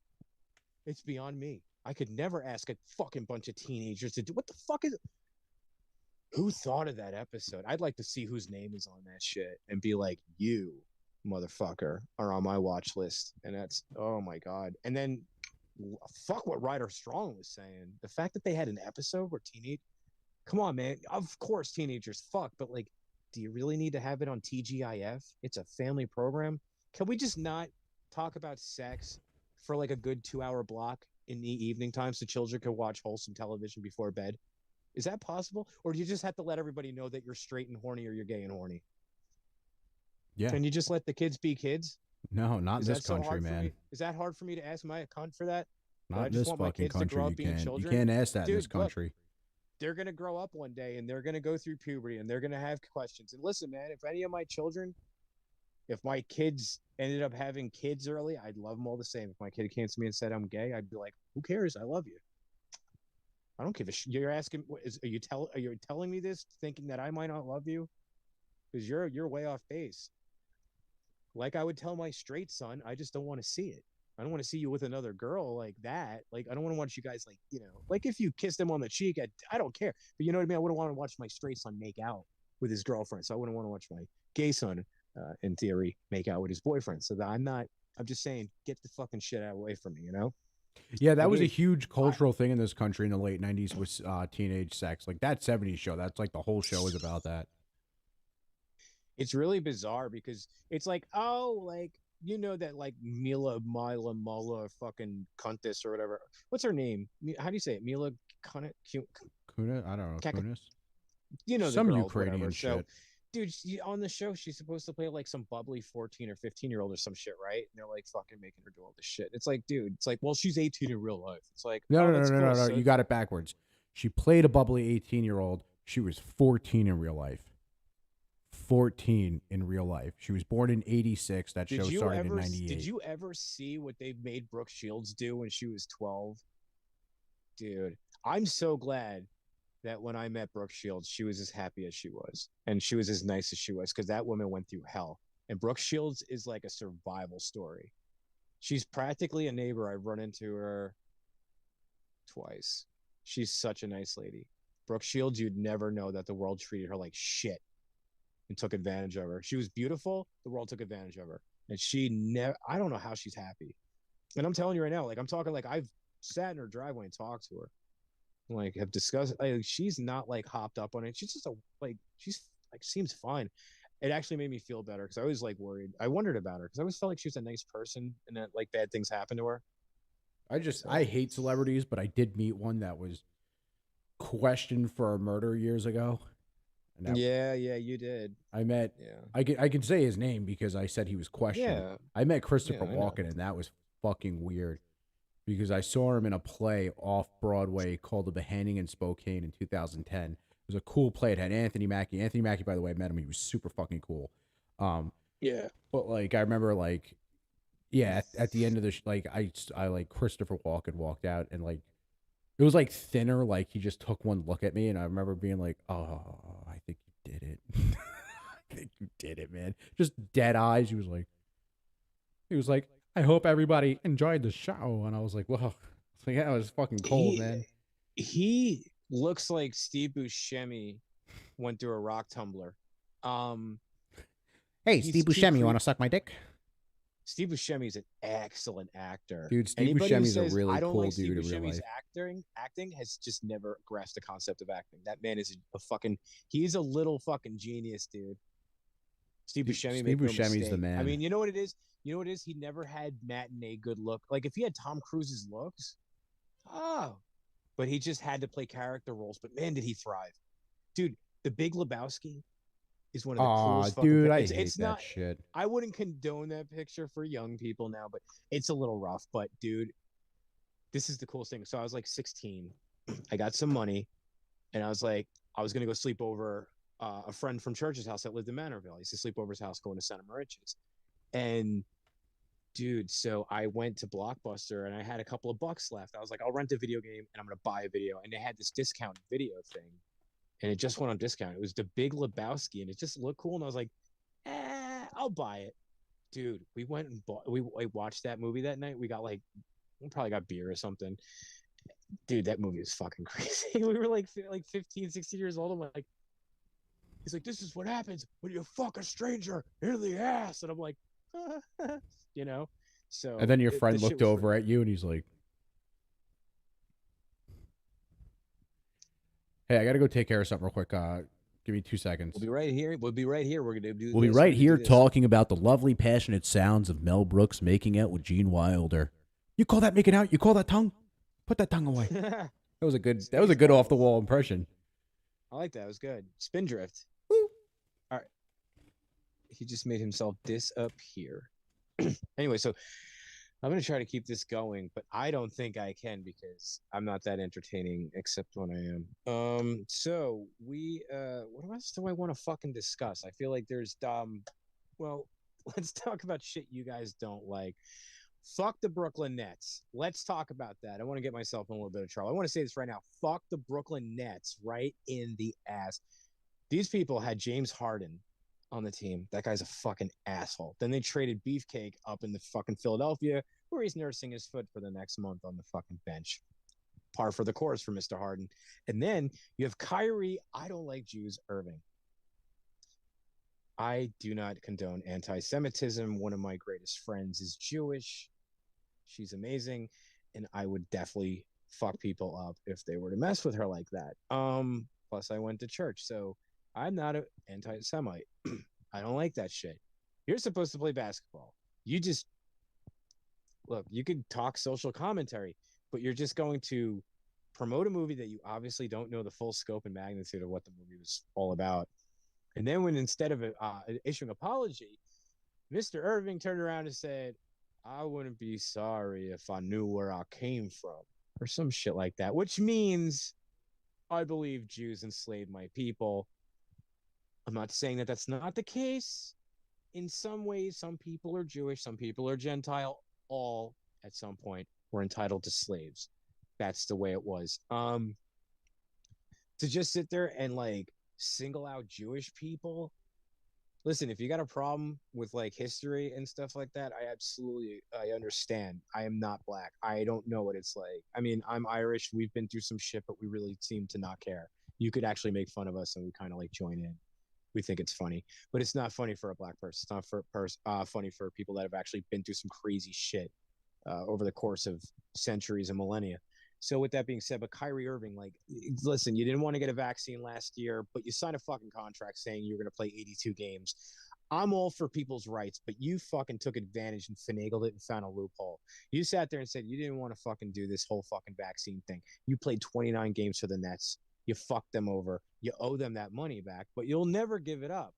It's beyond me. I could never ask a fucking bunch of teenagers to do what the fuck is. Who thought of that episode? I'd like to see whose name is on that shit and be like, you motherfucker are on my watch list. And that's, oh my God. And then fuck what Ryder Strong was saying. The fact that they had an episode where come on, man. Of course, teenagers fuck, but like, do you really need to have it on TGIF? It's a family program. Can we just not talk about sex for like a good 2-hour block in the evening time so children can watch wholesome television before bed? Is that possible? Or do you just have to let everybody know that you're straight and horny or you're gay and horny? Yeah. Can you just let the kids be kids? No, not in this country, man. Is that hard for me to ask? Am I a cunt for that? Not in this fucking country. You can't ask that in this country. Look, they're going to grow up one day and they're going to go through puberty and they're going to have questions. And listen, man, if any of my children, if my kids ended up having kids early, I'd love them all the same. If my kid came to me and said I'm gay, I'd be like, who cares? I love you. I don't give a shit. You're asking, are you telling me this thinking that I might not love you? Because you're way off base. Like I would tell my straight son, I just don't want to see it. I don't want to see you with another girl like that. Like, I don't want to watch you guys like, like if you kissed him on the cheek, I don't care. But you know what I mean? I wouldn't want to watch my straight son make out with his girlfriend. So I wouldn't want to watch my gay son, in theory, make out with his boyfriend. So that I'm just saying, get the fucking shit away from me, Yeah, that was a huge cultural thing in this country in the late 90s with teenage sex. Like that 70s show, that's like the whole show is about that. It's really bizarre because it's like, oh, like, that like Mila fucking Kuntis or whatever. What's her name? How do you say it? Mila Kunis? I don't know. Kunis? Some girl, Ukrainian shit. So, dude, on the show, she's supposed to play like some bubbly 14 or 15-year-old or some shit, right? And they're like fucking making her do all this shit. It's like, dude, it's like, well, she's 18 in real life. It's like, no. You got it backwards. She played a bubbly 18-year-old. She was 14 in real life. 14 in real life. She was born in 86. That show started in 98. Did you ever see what they made Brooke Shields do when she was 12? Dude, I'm so glad that when I met Brooke Shields, she was as happy as she was. And she was as nice as she was because that woman went through hell. And Brooke Shields is like a survival story. She's practically a neighbor. I've run into her twice. She's such a nice lady. Brooke Shields, you'd never know that the world treated her like shit and took advantage of her. She was beautiful. The world took advantage of her. And I don't know how she's happy. And I'm telling you right now, like, I'm talking like I've sat in her driveway and talked to her. Like, have discussed, like, she's not like hopped up on it. She's just she's like, seems fine. It actually made me feel better because I was like worried. I wondered about her because I always felt like she was a nice person and that like bad things happened to her. I hate celebrities, but I did meet one that was questioned for a murder years ago. Yeah, you did. I met. Yeah, I can say his name because I said he was questioned. Yeah. I met Christopher Walken, and that was fucking weird because I saw him in a play off Broadway called The Beheading in Spokane in 2010. It was a cool play. It had Anthony Mackie. Anthony Mackie, by the way, I met him. He was super fucking cool. Yeah. But like, I remember like, yeah, at the end of the I like Christopher Walken walked out and like. It was like thinner, like he just took one look at me, and I remember being like, "Oh, I think you did it. I think you did it, man." Just dead eyes. He was like, "I hope everybody enjoyed the show," and I was like, "Well, yeah, it was fucking cold, man." He looks like Steve Buscemi went through a rock tumbler. Hey, Steve Buscemi, you want to suck my dick? Steve Buscemi is an excellent actor. Dude, Steve Buscemi's a really cool dude in real life. Acting has just never grasped the concept of acting. That man is he's a little fucking genius, dude. Steve Buscemi's the man. I mean, you know what it is? He never had matinee good look. Like if he had Tom Cruise's looks, but he just had to play character roles. But man, did he thrive. Dude, The Big Lebowski is one of the coolest fucking dude, I hate that shit. I wouldn't condone that picture for young people now, but it's a little rough. But dude, this is the coolest thing. So I was like 16. I got some money. And I was like, I was gonna go sleep over a friend from church's house that lived in Manorville. I used to sleep over his house going to Santa Mariches. And dude, so I went to Blockbuster and I had a couple of bucks left. I was like, I'll rent a video game and I'm gonna buy a video. And they had this discount video thing, and it just went on discount. It was the Big Lebowski, and it just looked cool. And I was like, I'll buy it. Dude, we went and we watched that movie that night. We got like, we probably got beer or something. Dude, that movie was fucking crazy. We were like 15, 16 years old. I'm like, he's like, this is what happens when you fuck a stranger in the ass. And I'm like, you know? And So then your friend the shit looked was over at you and he's like, hey, I got to go take care of something real quick. Give me 2 seconds. We'll be right here. We'll be right here. We're going to do We'll be right here talking about the lovely, passionate sounds of Mel Brooks making out with Gene Wilder. You call that making out? You call that tongue? Put that tongue away. That was a good off the wall impression. I like that. It was good. Spindrift. Woo. All right. He just made himself disappear. Anyway, so I'm going to try to keep this going, but I don't think I can because I'm not that entertaining except when I am. So what else do I want to fucking discuss? I feel like there's well, let's talk about shit you guys don't like. Fuck the Brooklyn Nets. Let's talk about that. I want to get myself in a little bit of trouble. I want to say this right now. Fuck the Brooklyn Nets right in the ass. These people had James Harden on the team. That guy's a fucking asshole. Then they traded Beefcake up in the fucking Philadelphia, where he's nursing his foot for the next month on the fucking bench. Par for the course for Mr. Harden. And then you have Kyrie, I don't like Jews, Irving. I do not condone anti-Semitism. One of my greatest friends is Jewish. She's amazing, and I would definitely fuck people up if they were to mess with her like that. Plus I went to church, so I'm not an anti-Semite. I don't like that shit. You're supposed to play basketball. You just look, you could talk social commentary, but you're just going to promote a movie that you obviously don't know the full scope and magnitude of what the movie was all about. And then when instead of issuing apology, Mr. Irving turned around and said, I wouldn't be sorry if I knew where I came from, or some shit like that, which means I believe Jews enslaved my people. I'm not saying that that's not the case. In some ways, some people are Jewish, some people are Gentile. All at some point were entitled to slaves. That's the way it was. To just sit there and like single out Jewish people. Listen, if you got a problem with like history and stuff like that, I understand. I am not black. I don't know what it's like. I mean, I'm Irish. We've been through some shit, but we really seem to not care. You could actually make fun of us and we kind of like join in. We think it's funny, but it's not funny for a black person. It's not funny for people that have actually been through some crazy shit over the course of centuries and millennia. So with that being said, but Kyrie Irving, like, listen, you didn't want to get a vaccine last year, but you signed a fucking contract saying you're going to play 82 games. I'm all for people's rights, but you fucking took advantage and finagled it and found a loophole. You sat there and said you didn't want to fucking do this whole fucking vaccine thing. You played 29 games for the Nets. You fucked them over. You owe them that money back, but you'll never give it up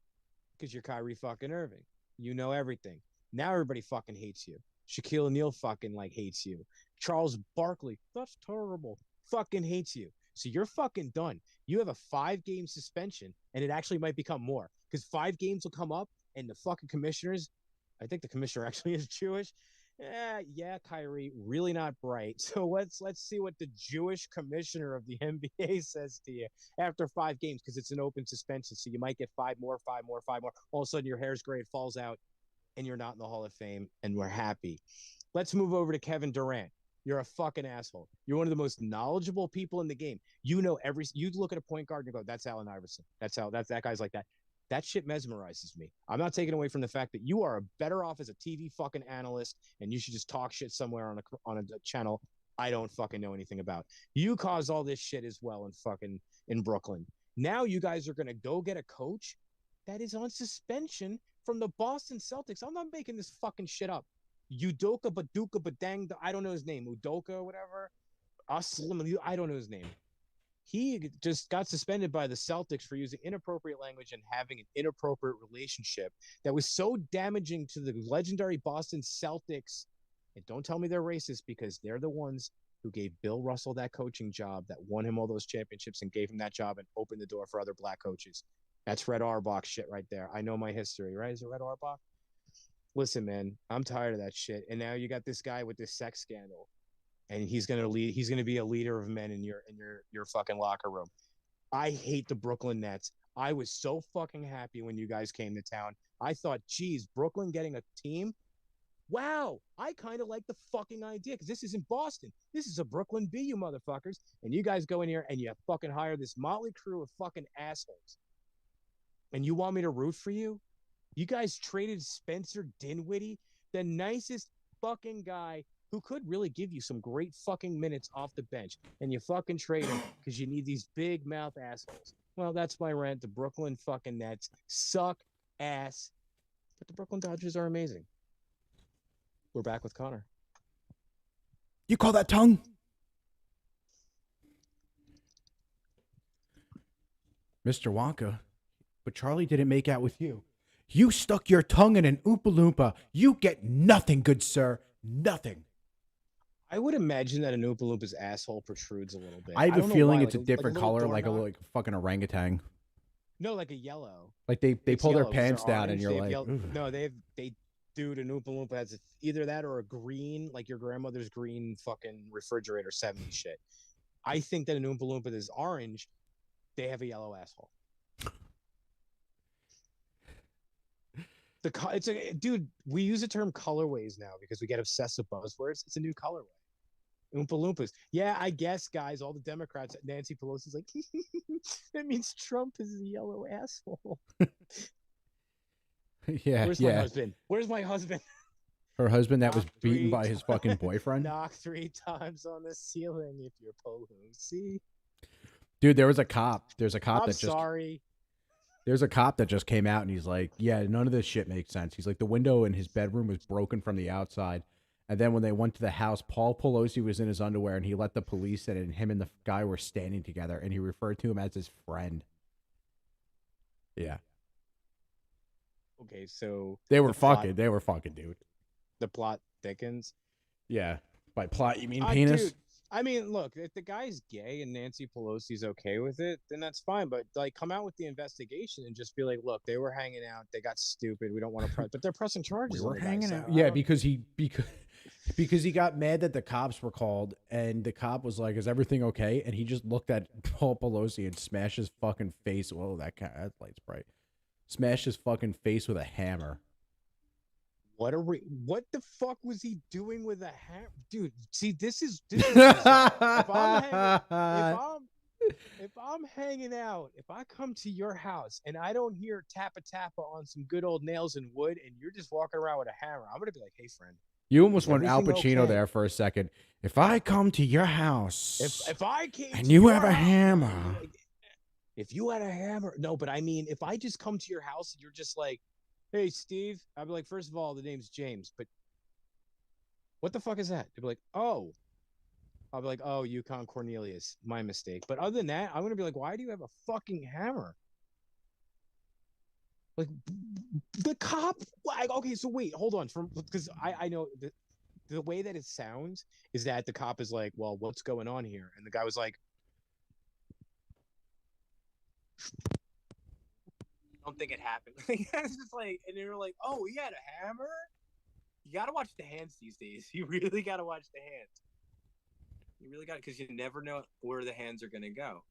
because you're Kyrie fucking Irving. You know everything. Now everybody fucking hates you. Shaquille O'Neal fucking like hates you. Charles Barkley, that's terrible, fucking hates you. So you're fucking done. You have a 5-game suspension, and it actually might become more because 5 games will come up, and the fucking commissioners, I think the commissioner actually is Jewish. Yeah, Kyrie, really not bright. So let's see what the Jewish commissioner of the NBA says to you after 5 games because it's an open suspension. So you might get 5 more, 5 more, 5 more. All of a sudden your hair's gray, it falls out, and you're not in the Hall of Fame, and we're happy. Let's move over to Kevin Durant. You're a fucking asshole. You're one of the most knowledgeable people in the game. You know you look at a point guard and go, that's Allen Iverson. That guy's like that. That shit mesmerizes me. I'm not taking away from the fact that you are better off as a TV fucking analyst and you should just talk shit somewhere on a channel I don't fucking know anything about. You caused all this shit as well in Brooklyn. Now you guys are going to go get a coach that is on suspension from the Boston Celtics. I'm not making this fucking shit up. Udoka Baduka Badang, I don't know his name, Udoka or whatever. I don't know his name. He just got suspended by the Celtics for using inappropriate language and having an inappropriate relationship that was so damaging to the legendary Boston Celtics. And don't tell me they're racist because they're the ones who gave Bill Russell that coaching job, that won him all those championships and gave him that job and opened the door for other black coaches. That's Red Auerbach shit right there. I know my history, right? Is it Red Auerbach? Listen, man, I'm tired of that shit. And now you got this guy with this sex scandal, and he's gonna lead. He's gonna be a leader of men in your fucking locker room. I hate the Brooklyn Nets. I was so fucking happy when you guys came to town. I thought, geez, Brooklyn getting a team. Wow, I kind of like the fucking idea because this isn't Boston. This is a Brooklyn B, you motherfuckers. And you guys go in here and you fucking hire this motley crew of fucking assholes. And you want me to root for you? You guys traded Spencer Dinwiddie, the nicest fucking guy who could really give you some great fucking minutes off the bench. And you fucking trade him because you need these big mouth assholes. Well, that's my rant. The Brooklyn fucking Nets suck ass. But the Brooklyn Dodgers are amazing. We're back with Connor. You call that tongue? Mr. Wonka, but Charlie didn't make out with you. You stuck your tongue in an Oompa Loompa. You get nothing, good sir. Nothing. I would imagine that an Oompa Loompa's asshole protrudes a little bit. I have a feeling it's a like different color, like a doorknob? fucking orangutan. No, like a yellow. Like they It's pull their yellow 'cause pants they're down and orange. you're They have like, yellow. "Ooh." No, they dude, an Oompa Loompa has either that or a green, like your grandmother's green fucking refrigerator 70 shit. I think that an Oompa Loompa that is orange, they have a yellow asshole. It's a dude. We use the term colorways now because we get obsessed with buzzwords. It's a new colorway. Oompa Loompas. Yeah, I guess, guys. All the Democrats. Nancy Pelosi's like, that means Trump is a yellow asshole. Yeah, Where's my husband? Where's my husband? Her husband that was Knock beaten three by his fucking boyfriend. Knock 3 times on the ceiling if you're Pelosi. Dude, there was a cop. There's a cop I'm that just sorry. There's a cop that just came out and he's like, yeah, none of this shit makes sense. He's like, the window in his bedroom was broken from the outside. And then when they went to the house, Paul Pelosi was in his underwear and he let the police in and him and the guy were standing together and he referred to him as his friend. Yeah. Okay, so They were fucking, dude. The plot thickens. Yeah. By plot, you mean penis? Dude, I mean, look, if the guy's gay and Nancy Pelosi's okay with it, then that's fine. But like, come out with the investigation and just be like, look, they were hanging out. They got stupid. We don't want to press, but they're pressing charges. We were on the hanging guy, out. so Yeah, because he got mad that the cops were called and the cop was like, is everything okay? And he just looked at Paul Pelosi and smashed his fucking face. Whoa, that light's bright. Smashed his fucking face with a hammer. What the fuck was he doing with a hammer? Dude, see, this is bizarre. If I'm hanging out, if I come to your house and I don't hear tappa tappa on some good old nails and wood and you're just walking around with a hammer, I'm gonna be like, hey friend. You almost went Al Pacino okay? there for a second. If I come to your house if I came and to you your have a house, hammer. If you had a hammer, no, but I mean, if I just come to your house and you're just like, hey, Steve, I'd be like, first of all, the name's James, but what the fuck is that? They'd be like, oh. I'll be like, oh, Yukon Cornelius, my mistake. But other than that, I'm going to be like, why do you have a fucking hammer? Like, the cop, like, okay, so wait, hold on. Because I know the way that it sounds is that the cop is like, well, what's going on here? And the guy was like, I don't think it happened. It's just like, and they were like, oh, he had a hammer? You got to watch the hands these days. You really got to watch the hands. You really got it, because you never know where the hands are going to go.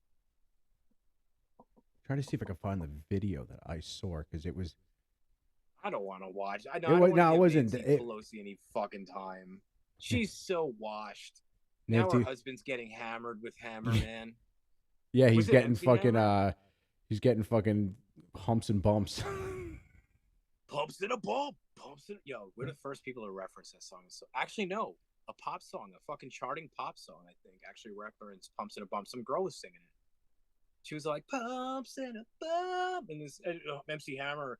Trying to see if I can find the video that I saw, because it was. I don't want to watch. I know. It wasn't. Pelosi any fucking time. She's so washed. Now her husband's getting hammered with Hammer Man. Yeah, he's getting fucking. He's getting fucking humps and bumps. Pumps in a bump. Yo, we're the first people to reference that song. So actually, no. A pop song, a fucking charting pop song, I think, actually referenced Pumps and a Bump. Some girl was singing it. She was like, Pumps and a Bump. And this MC Hammer,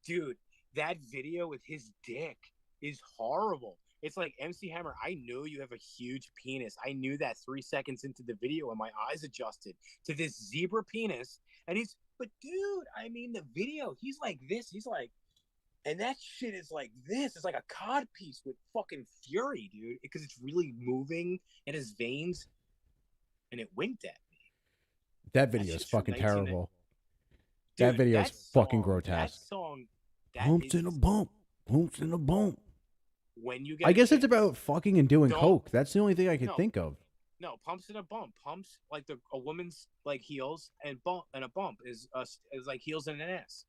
dude, that video with his dick is horrible. It's like, MC Hammer, I know you have a huge penis. I knew that 3 seconds into the video and my eyes adjusted to this zebra penis. And but dude, I mean, the video, he's like this. He's like, And that shit is like this. It's like a cod piece with fucking fury, dude. Because it's really moving in his veins. And it winked at me. That video is fucking terrible. Dude, that video is fucking grotesque. That song. Pumps in a bump. Pumps in a bump. When you get I guess it's about fucking and doing coke. That's the only thing I can think of. No, pumps in a bump. Pumps like a woman's like heels and a bump is like heels and an ass.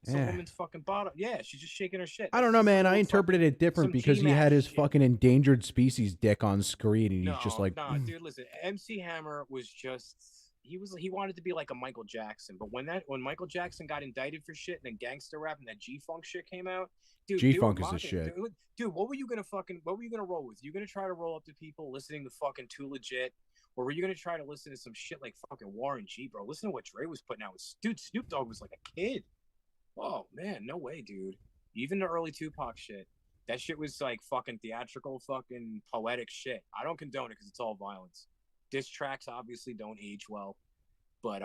It's a woman's fucking bottom. Yeah, she's just shaking her shit. I don't know, man. I interpreted it different because he had his fucking endangered species dick on screen, and he's just like, dude, listen. MC Hammer was just he wanted to be like a Michael Jackson, but when Michael Jackson got indicted for shit and then gangster rap and that G-Funk shit came out, dude, G-Funk is the shit. Dude, what were you gonna roll with? You gonna try to roll up to people listening to fucking Too Legit? Or were you gonna try to listen to some shit like fucking Warren G, bro? Listen to what Dre was putting out. Dude, Snoop Dogg was like a kid. Oh man, no way, dude. Even the early Tupac shit, that shit was like fucking theatrical, fucking poetic shit. I don't condone it because it's all violence. Diss tracks obviously don't age well, but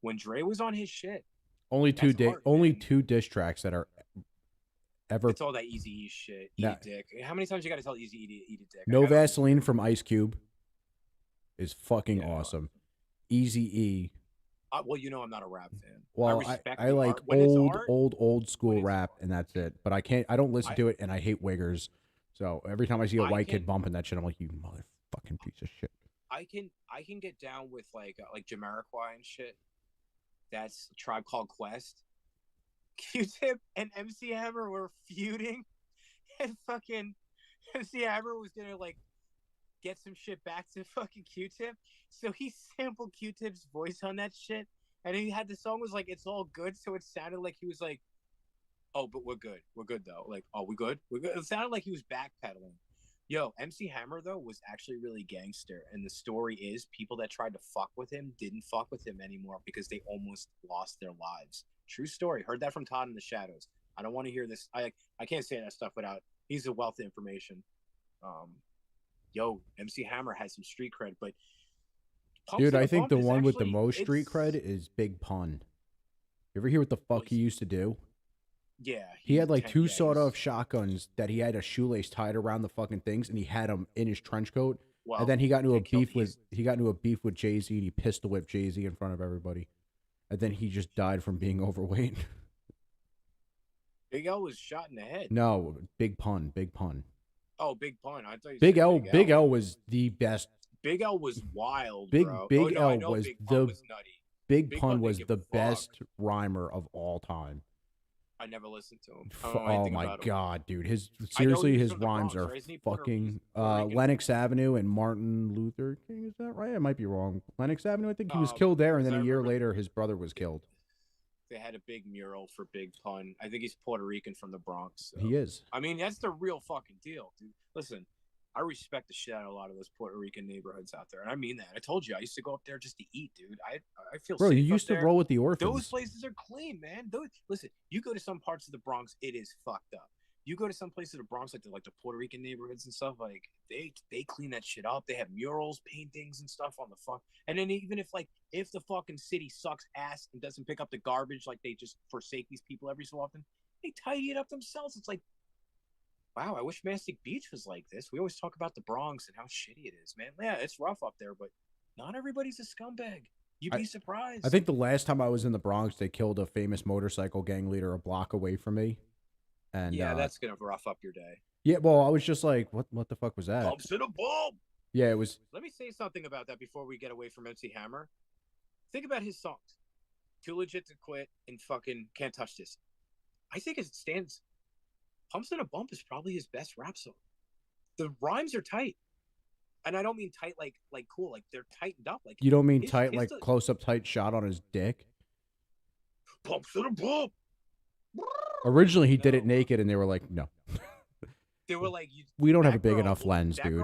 when Dre was on his shit, only two diss tracks that are ever. It's all that Eazy-E shit. Eat a dick. How many times you got to tell Eazy eat a dick? No Vaseline from Ice Cube is fucking awesome. Eazy-E. Well, you know I'm not a rap fan. Well, I like old school rap, and that's it. But I don't listen to it, and I hate wiggers. So every time I see a white kid bumping that shit, I'm like, you motherfucking piece of shit. I can get down with like Jamiroquai and shit. That's a Tribe Called Quest. Q-Tip and MC Hammer were feuding, and fucking MC Hammer was gonna like get some shit back to fucking Q-Tip, so he sampled Q-Tip's voice on that shit, and he had the song was like "It's All Good," so it sounded like he was like, "Oh, but we're good though." Like, "Oh, we good." It sounded like he was backpedaling. Yo, MC Hammer though was actually really gangster, and the story is people that tried to fuck with him didn't fuck with him anymore because they almost lost their lives. True story. Heard that from Todd in the Shadows. I don't want to hear this. I can't say that stuff without. He's a wealth of information. Yo, MC Hammer has some street cred, but dude, I think the one with the most street cred is Big Pun. You ever hear what the fuck he used to do? Yeah, he had like two sawed-off shotguns that he had a shoelace tied around the fucking things, and he had them in his trench coat. Well, and then he got into a beef with Jay-Z, and he pistol whipped Jay-Z in front of everybody. And then he just died from being overweight. Big L was shot in the head. No, Big Pun. Oh, Big Pun. I thought you Big L. Big L was the best. Big L was wild, bro. Big L was nutty. Big Pun was the best rhymer of all time. I never listened to him. Oh my god, dude! His rhymes are fucking. Lenox Avenue and Martin Luther King. Is that right? I might be wrong. Lenox Avenue. I think he was killed there, and then a year later, his brother was killed. They had a big mural for Big Pun. I think he's Puerto Rican from the Bronx. So. He is. I mean, that's the real fucking deal, dude. Listen, I respect the shit out of a lot of those Puerto Rican neighborhoods out there, and I mean that. I told you I used to go up there just to eat, dude. I feel. Bro, safe you used to roll with the orphans. Those places are clean, man. Listen, you go to some parts of the Bronx, it is fucked up. You go to some places of the Bronx, like the Puerto Rican neighborhoods and stuff, like they clean that shit up. They have murals, paintings, and stuff on the fuck. And then even if the fucking city sucks ass and doesn't pick up the garbage, like they just forsake these people every so often, they tidy it up themselves. It's like, wow, I wish Mastic Beach was like this. We always talk about the Bronx and how shitty it is, man. Yeah, it's rough up there, but not everybody's a scumbag. You'd be surprised. I think the last time I was in the Bronx, they killed a famous motorcycle gang leader a block away from me. And yeah, that's gonna rough up your day. Yeah, well, I was just like, what the fuck was that? Bumps in a bump. Yeah, it was. Let me say something about that before we get away from MC Hammer. Think about his songs. Too Legit to Quit and fucking Can't Touch This. I think as it stands, Pumps in a Bump is probably his best rap song. The rhymes are tight. And I don't mean tight like cool, like they're tightened up. Like you don't mean tight like close up tight shot on his dick? Pumps in a Bump. Originally, he did it naked, and they were like, "No." They were like, "We don't have a big enough lens, dude."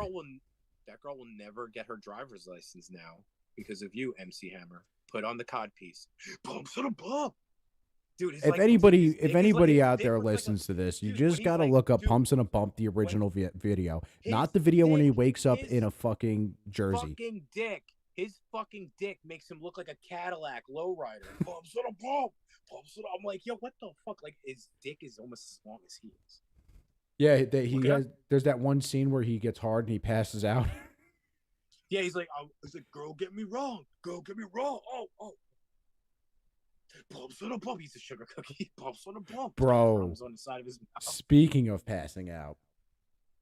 That girl will never get her driver's license now because of you, MC Hammer. Put on the cod piece. Pumps in a bump, dude. If anybody out there listens to this, you just gotta look up "Pumps in a Bump," the original video, not the video when he wakes up in a fucking jersey. Fucking dick his fucking dick makes him look like a Cadillac lowrider. Pumps on a pump. Pumps on. I'm like, yo, what the fuck? Like, his dick is almost as long as he is. Yeah, he has. There's that one scene where he gets hard and he passes out. Yeah, he's like, girl, get me wrong. Girl, get me wrong. Oh. Pumps on a pump. He's a sugar cookie. Pumps on a pump. Bro. Comes on the side of his mouth. Speaking of passing out.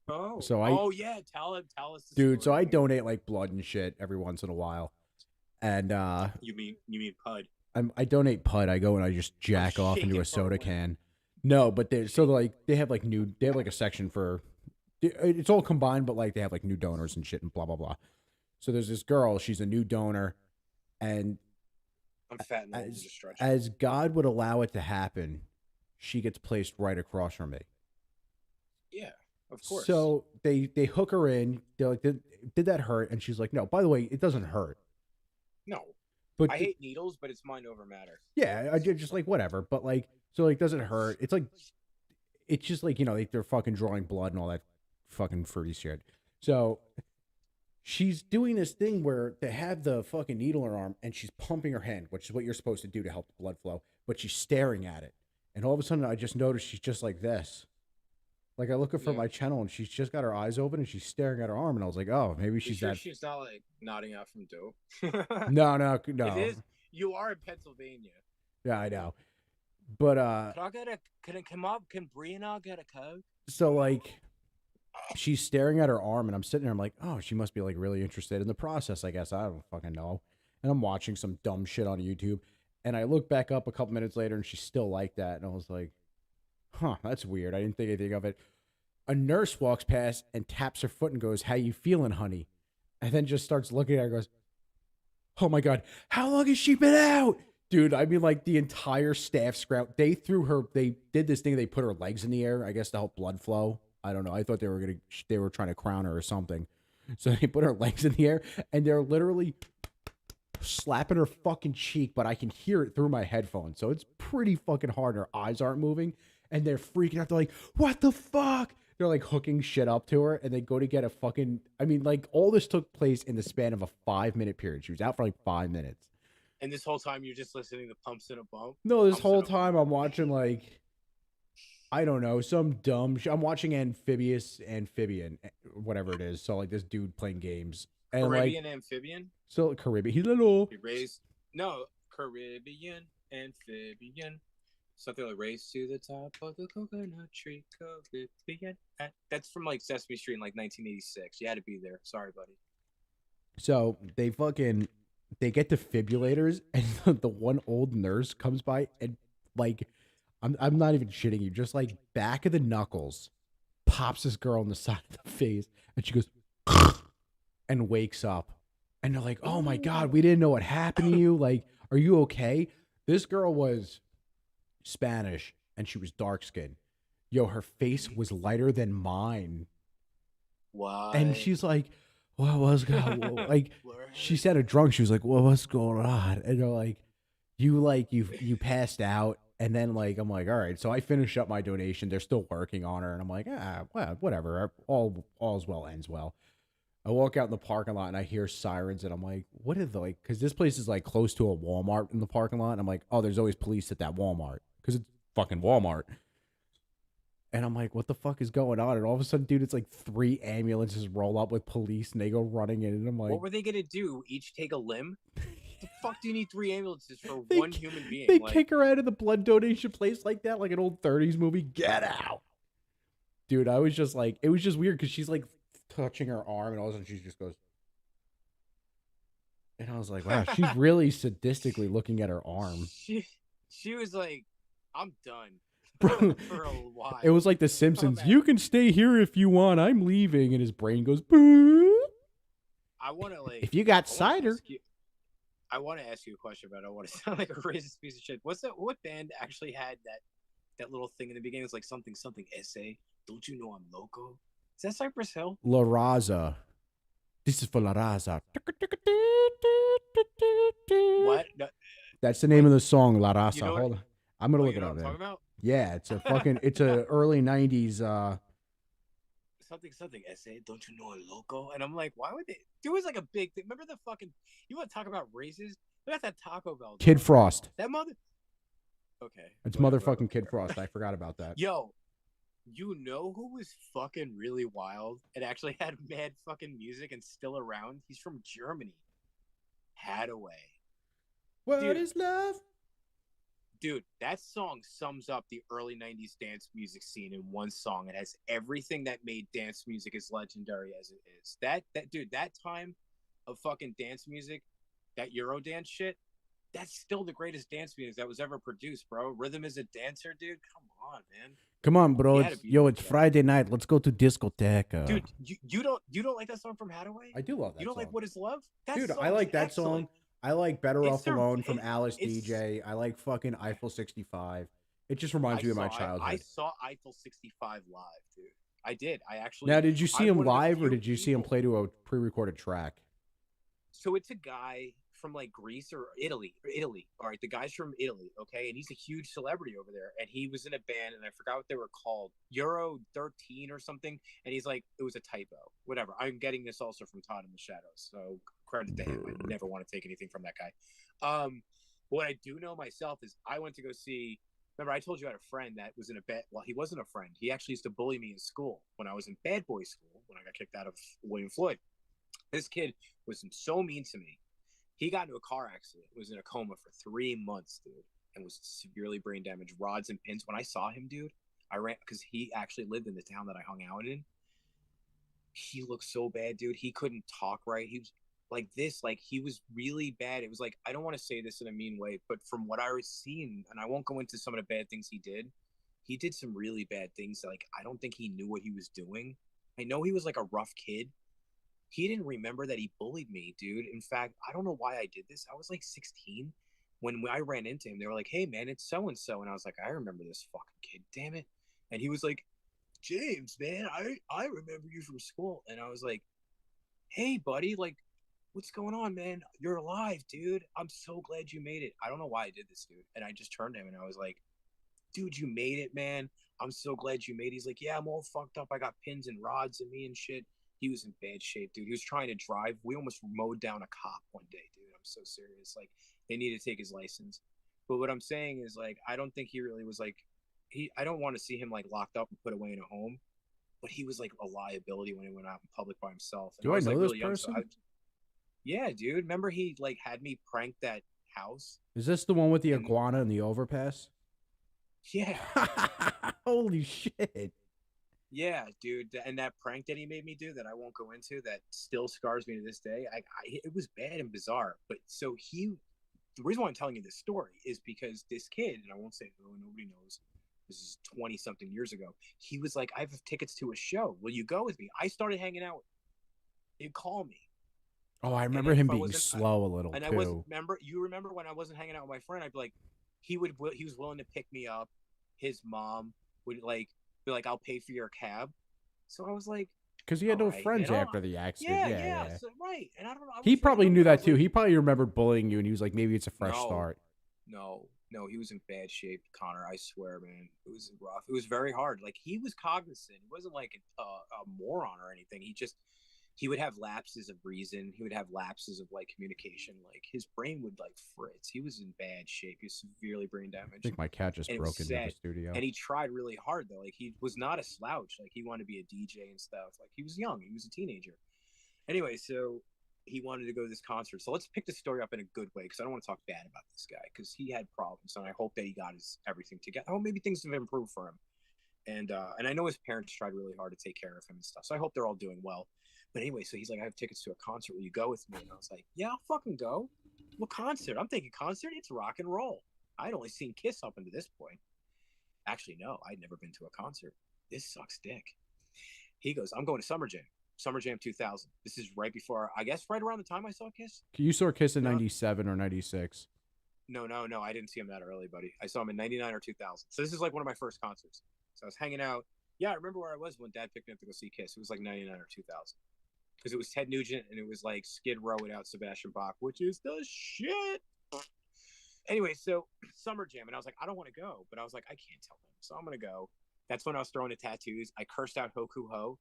Oh. So yeah. Tell us. Dude, so I donate like blood and shit every once in a while. And You mean Pud? I donate Pud. I go and I just jack off into a soda can. No, but they have like a section for, it's all combined, but like they have like new donors and shit and blah blah blah. So there's this girl, she's a new donor, and I'm fat and old, just stretching. as God would allow it to happen, she gets placed right across from me. Yeah, of course. So they hook her in. They're like, did that hurt? And she's like, no. By the way, it doesn't hurt. No. But I hate needles, but it's mind over matter. Yeah, I just like whatever. But like, so like, does it hurt? It's like, it's just like, you know, they're fucking drawing blood and all that fucking fruity shit. So she's doing this thing where they have the fucking needle in her arm and she's pumping her hand, which is what you're supposed to do to help the blood flow. But she's staring at it, and all of a sudden, I just noticed she's just like this. Like I look at for my channel and she's just got her eyes open and she's staring at her arm, and I was like, oh, maybe she's sure that. She's not like nodding out from dope. No. It is. You are in Pennsylvania. Yeah, I know. But can Brianna get a Coke? So like, she's staring at her arm, and I'm sitting there. I'm like, oh, she must be like really interested in the process, I guess. I don't fucking know. And I'm watching some dumb shit on YouTube, and I look back up a couple minutes later, and she's still like that. And I was like, huh, that's weird. I didn't think anything of it. A nurse walks past and taps her foot and goes, "How you feeling, honey?" And then just starts looking at her and goes, "Oh my God, how long has she been out?" Dude, I mean, like the entire staff scrout. They did this thing. They put her legs in the air, I guess, to help blood flow. I don't know. I thought they were trying to crown her or something. So they put her legs in the air, and they're literally slapping her fucking cheek, but I can hear it through my headphones. So it's pretty fucking hard. Her eyes aren't moving, and they're freaking out. They're like, "What the fuck?" They're like hooking shit up to her, and they go to get a fucking, I mean, like all this took place in the span of a 5-minute period. She was out for like 5 minutes. And this whole time you're just listening to Pumps in a Bump? No, this whole time I'm watching like, I don't know, some dumb I'm watching Amphibian, whatever it is. So like this dude playing games. And Caribbean like, Amphibian? So Caribbean. He's little. Caribbean Amphibian. Something like "Race to the Top of the Coconut Tree." Caribbean. That's from like Sesame Street in like 1986. You had to be there. Sorry, buddy. So they get defibrillators, and the one old nurse comes by and like, I'm not even shitting you, just like back of the knuckles, pops this girl in the side of the face, and she goes and wakes up, and they're like, "Oh my God, we didn't know what happened to you. Like, are you okay?" This girl was Spanish and she was dark skinned. Yo, her face was lighter than mine. Wow. And she's like, "What was going on?" Like, she sounded drunk. She was like, "Well, what's going on?" And they're like, you passed out. And then like, I'm like, all right. So I finish up my donation. They're still working on her. And I'm like, well, whatever. All's well ends well. I walk out in the parking lot and I hear sirens, and I'm like, what are the, like, because this place is like close to a Walmart in the parking lot. And I'm like, oh, there's always police at that Walmart because it's fucking Walmart. And I'm like, what the fuck is going on? And all of a sudden, dude, it's like 3 ambulances roll up with police, and they go running in. And I'm like, what were they gonna do? Each take a limb? The fuck do you need 3 ambulances for one human being? They kick her out of the blood donation place like that, like an old 30s movie. Get out, dude. I was just like, it was just weird because she's like touching her arm, and all of a sudden she just goes, and I was like, wow, she's really sadistically looking at her arm. She was like, I'm done. Bro, for a while. It was like The Simpsons. You can stay here if you want. I'm leaving, and his brain goes, boo. I want to like. If you got cider. I want to ask you a question, but I don't want to sound like a racist piece of shit. What band actually had that little thing in the beginning? It's like something essay. Don't you know I'm loco? Is that Cypress Hill? La Raza. This is for La Raza. What? No. That's the name of the song, La Raza. You know Hold on. I'm gonna look it up. Talking about? Yeah, it's a fucking. It's a early '90s. something essay. Don't you know a loco? And I'm like, why would they? It was like a big thing. Remember the fucking? You want to talk about races? We got that Taco Bell. Kid Frost. That mother. Okay. It's whatever, motherfucking Kid Frost. I forgot about that. Yo, you know who was fucking really wild and actually had mad fucking music and still around? He's from Germany. Hadaway. What is love? Dude, that song sums up the early 90s dance music scene in one song. It has everything that made dance music as legendary as it is. That dude, that time of fucking dance music, that Eurodance shit, that's still the greatest dance music that was ever produced, bro. Rhythm is a Dancer, dude. Come on, man. Come on, bro. It's Friday night. Let's go to discoteca. Dude, you don't like that song from Hadaway? I do love that. You don't song. Like What Is Love? Dude, I like that song. I like Better Off Alone from Alice DJ. I like fucking Eiffel 65. It just reminds me of my childhood. I saw Eiffel 65 live, dude. I did. I actually. Now, did you see him live or did you see him play to a pre-recorded track? So it's a guy from like Greece or Italy. All right, the guy's from Italy, okay, and he's a huge celebrity over there. And he was in a band, and I forgot what they were called, Euro 13 or something. And he's like, it was a typo, whatever. I'm getting this also from Todd in the Shadows, so credit to him. I never want to take anything from that guy. What I do know myself is I went to go see. Remember, I told you I had a friend that was in a bad. Well, he wasn't a friend. He actually used to bully me in school when I was in bad boy school when I got kicked out of William Floyd. This kid was so mean to me. He got into a car accident, was in a coma for 3 months, dude, and was severely brain damaged, rods and pins. When I saw him, dude, I ran because he actually lived in the town that I hung out in. He looked so bad, dude. He couldn't talk right. He was like this, like he was really bad. It was like, I don't want to say this in a mean way, but from what I was seeing, and I won't go into some of the bad things he did some really bad things. Like, I don't think he knew what he was doing. I know he was like a rough kid. He didn't remember that he bullied me, dude. In fact, I don't know why I did this. I was like 16 when I ran into him. They were like, hey, man, it's so-and-so. And I was like, I remember this fucking kid, damn it. And he was like, James, man, I remember you from school. And I was like, hey, buddy, like, what's going on, man? You're alive, dude. I'm so glad you made it. I don't know why I did this, dude. And I just turned to him and I was like, dude, you made it, man. I'm so glad you made it. He's like, yeah, I'm all fucked up. I got pins and rods in me and shit. He was in bad shape, dude. He was trying to drive. We almost mowed down a cop one day, dude. I'm so serious. Like, they need to take his license. But what I'm saying is, like, I don't think he really was like, I don't want to see him like locked up and put away in a home. But he was like a liability when he went out in public by himself. And Do I know like, this really person? Yeah, dude. Remember he like had me prank that house? Is this the one with the iguana and the overpass? Yeah. Holy shit. Yeah, dude, and that prank that he made me do that I won't go into that still scars me to this day. It was bad and bizarre. But so the reason why I'm telling you this story is because this kid, and I won't say who, nobody knows. This is 20 something years ago. He was like, I have tickets to a show. Will you go with me? I started hanging out. He'd call me. Oh, I remember him being slow a little and too. I wasn't you remember when I wasn't hanging out with my friend? I'd be like, he was willing to pick me up. His mom would like be like, I'll pay for your cab. So I was like, because he had no friends after the accident. Yeah. So, right. And I don't know. He probably knew that too. He probably remembered bullying you, and he was like, maybe it's a fresh start. No, he was in bad shape, Connor. I swear, man. It was rough. It was very hard. Like, he was cognizant. He wasn't like a moron or anything. He would have lapses of reason. He would have lapses of like communication. Like, his brain would like fritz. He was in bad shape. He was severely brain damaged. I think my cat just broke into the studio. And he tried really hard though. Like, he was not a slouch. Like, he wanted to be a DJ and stuff. Like, he was young. He was a teenager. Anyway, so he wanted to go to this concert. So let's pick the story up in a good way, because I don't want to talk bad about this guy, because he had problems, and I hope that he got his everything together. Oh, maybe things have improved for him. And I know his parents tried really hard to take care of him and stuff. So I hope they're all doing well. But anyway, so he's like, I have tickets to a concert. Will you go with me? And I was like, yeah, I'll fucking go. What concert? I'm thinking concert. It's rock and roll. I'd only seen Kiss up until this point. Actually, no, I'd never been to a concert. This sucks dick. He goes, I'm going to Summer Jam. Summer Jam 2000. This is right before, I guess, right around the time I saw Kiss. You saw Kiss in 97 or 96? No. I didn't see him that early, buddy. I saw him in 99 or 2000. So this is like one of my first concerts. So I was hanging out. Yeah, I remember where I was when Dad picked me up to go see Kiss. It was like 99 or 2000. Because it was Ted Nugent, and it was like Skid Row without Sebastian Bach, which is the shit. Anyway, so Summer Jam, and I was like, I don't want to go, but I was like, I can't tell him, so I'm gonna go. That's when I was throwing the tattoos. I cursed out Hoku Ho,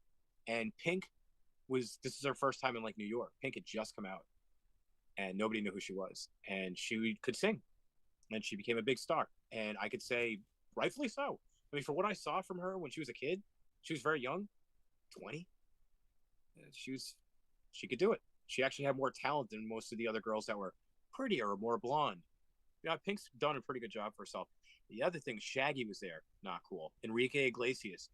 And Pink this is her first time in like New York. Pink had just come out, and nobody knew who she was, and she could sing, and she became a big star. And I could say, rightfully so. I mean, for what I saw from her when she was a kid, she was very young, 20. She could do it. She actually had more talent than most of the other girls that were prettier or more blonde. Yeah, Pink's done a pretty good job for herself. The other thing, Shaggy was there. Not cool. Enrique Iglesias.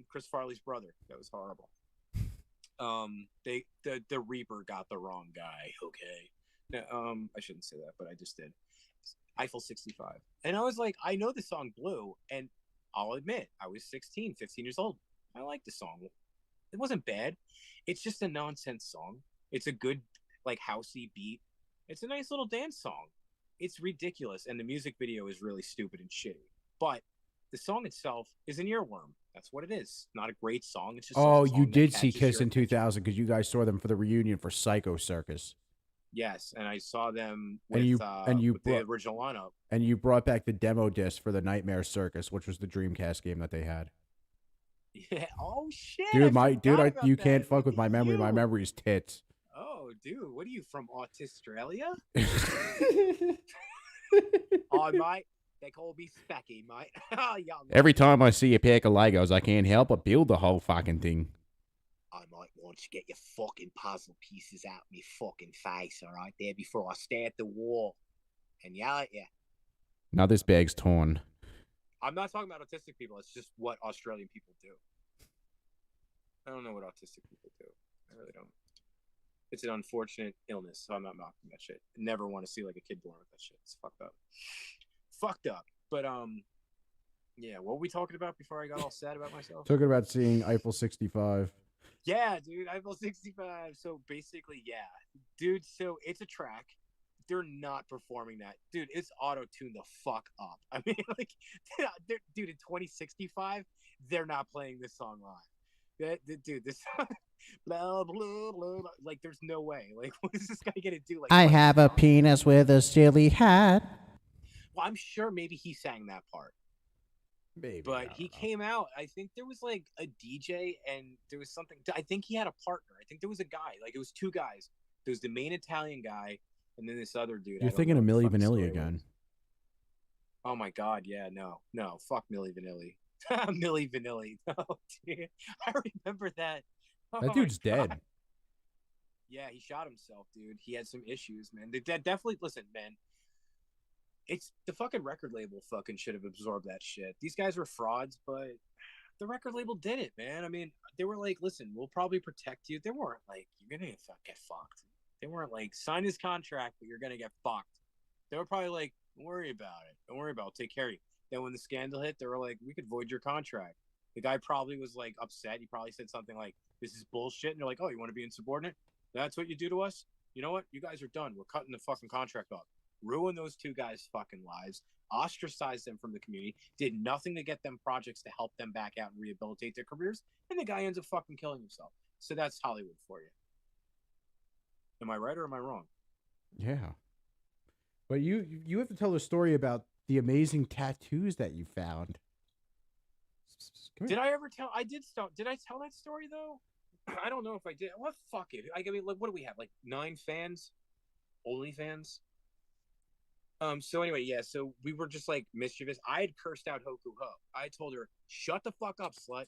Chris Farley's brother. That was horrible. The Reaper got the wrong guy. Okay. No, I shouldn't say that, but I just did. Eiffel 65. And I was like, I know the song Blue, and I'll admit, I was 16, 15 years old. I liked the song. It wasn't bad. It's just a nonsense song. It's a good, like, housey beat. It's a nice little dance song. It's ridiculous, and the music video is really stupid and shitty. But the song itself is an earworm. That's what it is. Not a great song. It's just you did see Kiss in 2000 because you guys saw them for the reunion for Psycho Circus. Yes, and I saw them with, with the original lineup. And you brought back the demo disc for the Nightmare Circus, which was the Dreamcast game that they had. Yeah. Oh shit, dude! You can't fuck with my memory. My memory's tits. Oh, dude, what are you from, Australia? Oh, mate, they call me Specky, mate. Every time I see a pack of Legos, I can't help but build the whole fucking thing. I might want you to get your fucking puzzle pieces out my fucking face, all right, there before I stare at the wall and yell at you. Now this bag's torn. I'm not talking about autistic people. It's just what Australian people do. I don't know what autistic people do. I really don't. It's an unfortunate illness, so I'm not mocking that shit. Never want to see like a kid born with that shit. It's fucked up. Fucked up. But yeah, what were we talking about before I got all sad about myself? Talking about seeing Eiffel 65. Yeah, dude, Eiffel 65. So basically, yeah. Dude, so it's a track. They're not performing that. Dude, it's auto-tuned the fuck up. I mean, like, dude, in 2065, they're not playing this song live. Dude, this song, blah, blah, blah, blah. Like, there's no way. Like, what is this guy gonna do? Like, I have a penis with a silly hat. Well, I'm sure maybe he sang that part. Maybe, but he came out. I think there was like a DJ and there was something. I think he had a partner. I think there was a guy. Like, it was two guys. There was the main Italian guy and then this other dude. You're thinking of Milli Vanilli again. Oh my God. Yeah, no. Fuck Milli Vanilli. Milli Vanilli. No, dude. I remember that. That dude's dead. Yeah, he shot himself, dude. He had some issues, man. They definitely, listen, man. It's the fucking record label fucking should have absorbed that shit. These guys were frauds, but the record label did it, man. I mean, they were like, listen, we'll probably protect you. They weren't like, you're going to get fucked. They weren't like, sign his contract, but you're going to get fucked. They were probably like, don't worry about it. Don't worry about it. I'll take care of you. Then when the scandal hit, they were like, we could void your contract. The guy probably was like upset. He probably said something like, this is bullshit. And they're like, oh, you want to be insubordinate? That's what you do to us? You know what? You guys are done. We're cutting the fucking contract off. Ruin those two guys' fucking lives, ostracized them from the community, did nothing to get them projects to help them back out and rehabilitate their careers, and the guy ends up fucking killing himself. So that's Hollywood for you. Am I right or am I wrong? Yeah. But you have to tell the story about the amazing tattoos that you found. Did I ever tell? Did I tell that story though? I don't know if I did. What fuck it? I mean, like, what do we have? Like 9 fans? Only fans? So anyway, yeah, so we were just like mischievous. I had cursed out Hoku Ho. I told her, shut the fuck up, slut.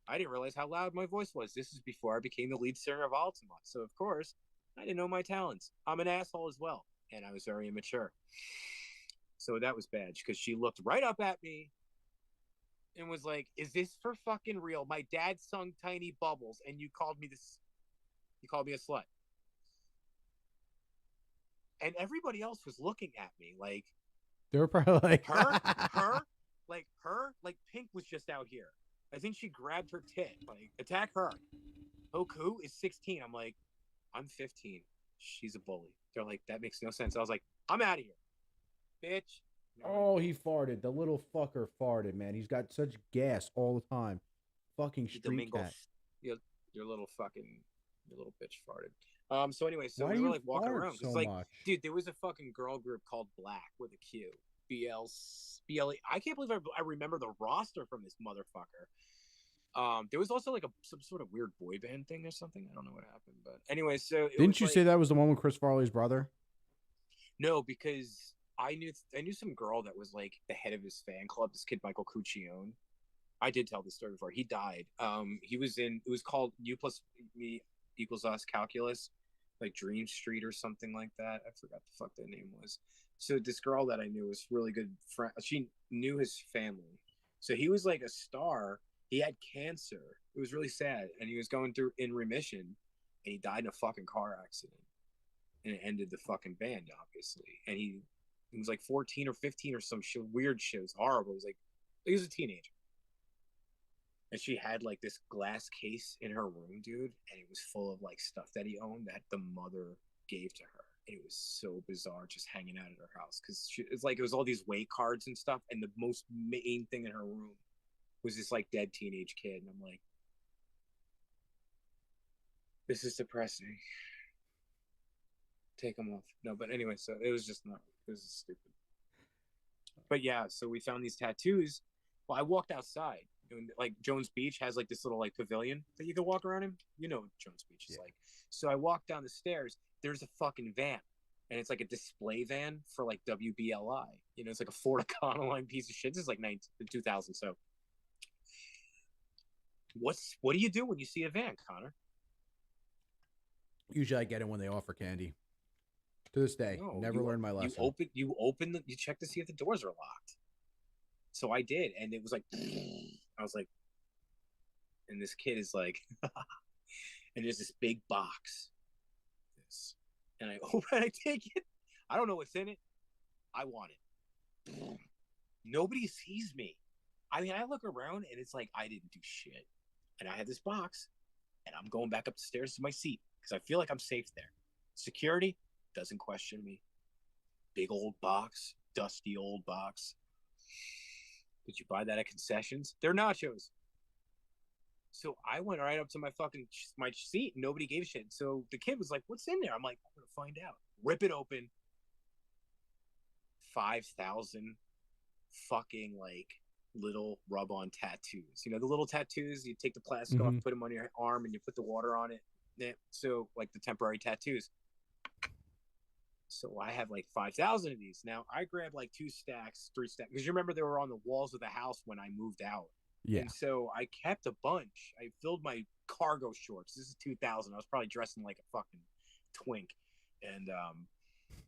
I didn't realize how loud my voice was. This is before I became the lead singer of Altamont. So of course, I didn't know my talents. I'm an asshole as well. And I was very immature. So that was bad because she looked right up at me and was like, is this for fucking real? My dad sung Tiny Bubbles and you called me a slut. And everybody else was looking at me like they were probably like her, like Pink was just out here. I think she grabbed her tit, like attack her. Hoku is 16. I'm like, I'm 15. She's a bully. They're like, that makes no sense. I was like, I'm out of here, bitch. Oh, he farted. The little fucker farted, man. He's got such gas all the time. Fucking street cat. Your little bitch farted. So anyway, so we were like walking around. It's like, dude, there was a fucking girl group called Black with a Q. BLE. I can't believe I remember the roster from this motherfucker. There was also like some sort of weird boy band thing or something. I don't know what happened, but anyway, so it Didn't was you like say that was the one with Chris Farley's brother? no, because I knew some girl that was like the head of his fan club. This kid Michael Cuccione. I did tell this story before. He died. He was in. It was called U plus Me equals Us Calculus, like Dream Street or something like that. I forgot the fuck that name was. So this girl that I knew was really good friend. She knew his family. So he was like a star. He had cancer. It was really sad, and he was going through in remission, and he died in a fucking car accident, and it ended the fucking band, obviously. And he was like 14 or 15 or some shit, weird shit. It was horrible. It was like he was a teenager, and she had like this glass case in her room, dude, and it was full of like stuff that he owned that the mother gave to her. And it was so bizarre just hanging out at her house because it's like it was all these weight cards and stuff, and the most main thing in her room was this like dead teenage kid, and I'm like, this is depressing. Take them off. No, but anyway, so it was just not. It was stupid. But yeah, so we found these tattoos. Well, I walked outside. And, like Jones Beach has like this little like pavilion that you can walk around in. You know what Jones Beach is like. So I walked down the stairs. There's a fucking van, and it's like a display van for like WBLI. You know, it's like a Ford Econoline piece of shit. This is like 2000. So, what do you do when you see a van, Connor? Usually I get it when they offer candy. To this day, No, never learned my lesson. You check to see if the doors are locked. So I did, and it was like, I was like, and this kid is like, and there's this big box, and I open, I take it. I don't know what's in it. I want it. Nobody sees me. I mean, I look around, and it's like I didn't do shit, and I had this box, and I'm going back up the stairs to my seat because I feel like I'm safe there. Security doesn't question me. Big old box, dusty old box. Did you buy that at concessions? They're nachos. So I went right up to my seat and nobody gave a shit. So the kid was like, "What's in there?" I'm like, "I'm gonna find out." Rip it open. 5,000 fucking like little rub-on tattoos. You know the little tattoos. You take the plastic off, put them on your arm, and you put the water on it. Yeah, so like the temporary tattoos. So I have like 5,000 of these. Now I grabbed like 2 stacks, 3 stacks, because you remember they were on the walls of the house when I moved out. Yeah. And so I kept a bunch. I filled my cargo shorts. This is 2000. I was probably dressing like a fucking twink. And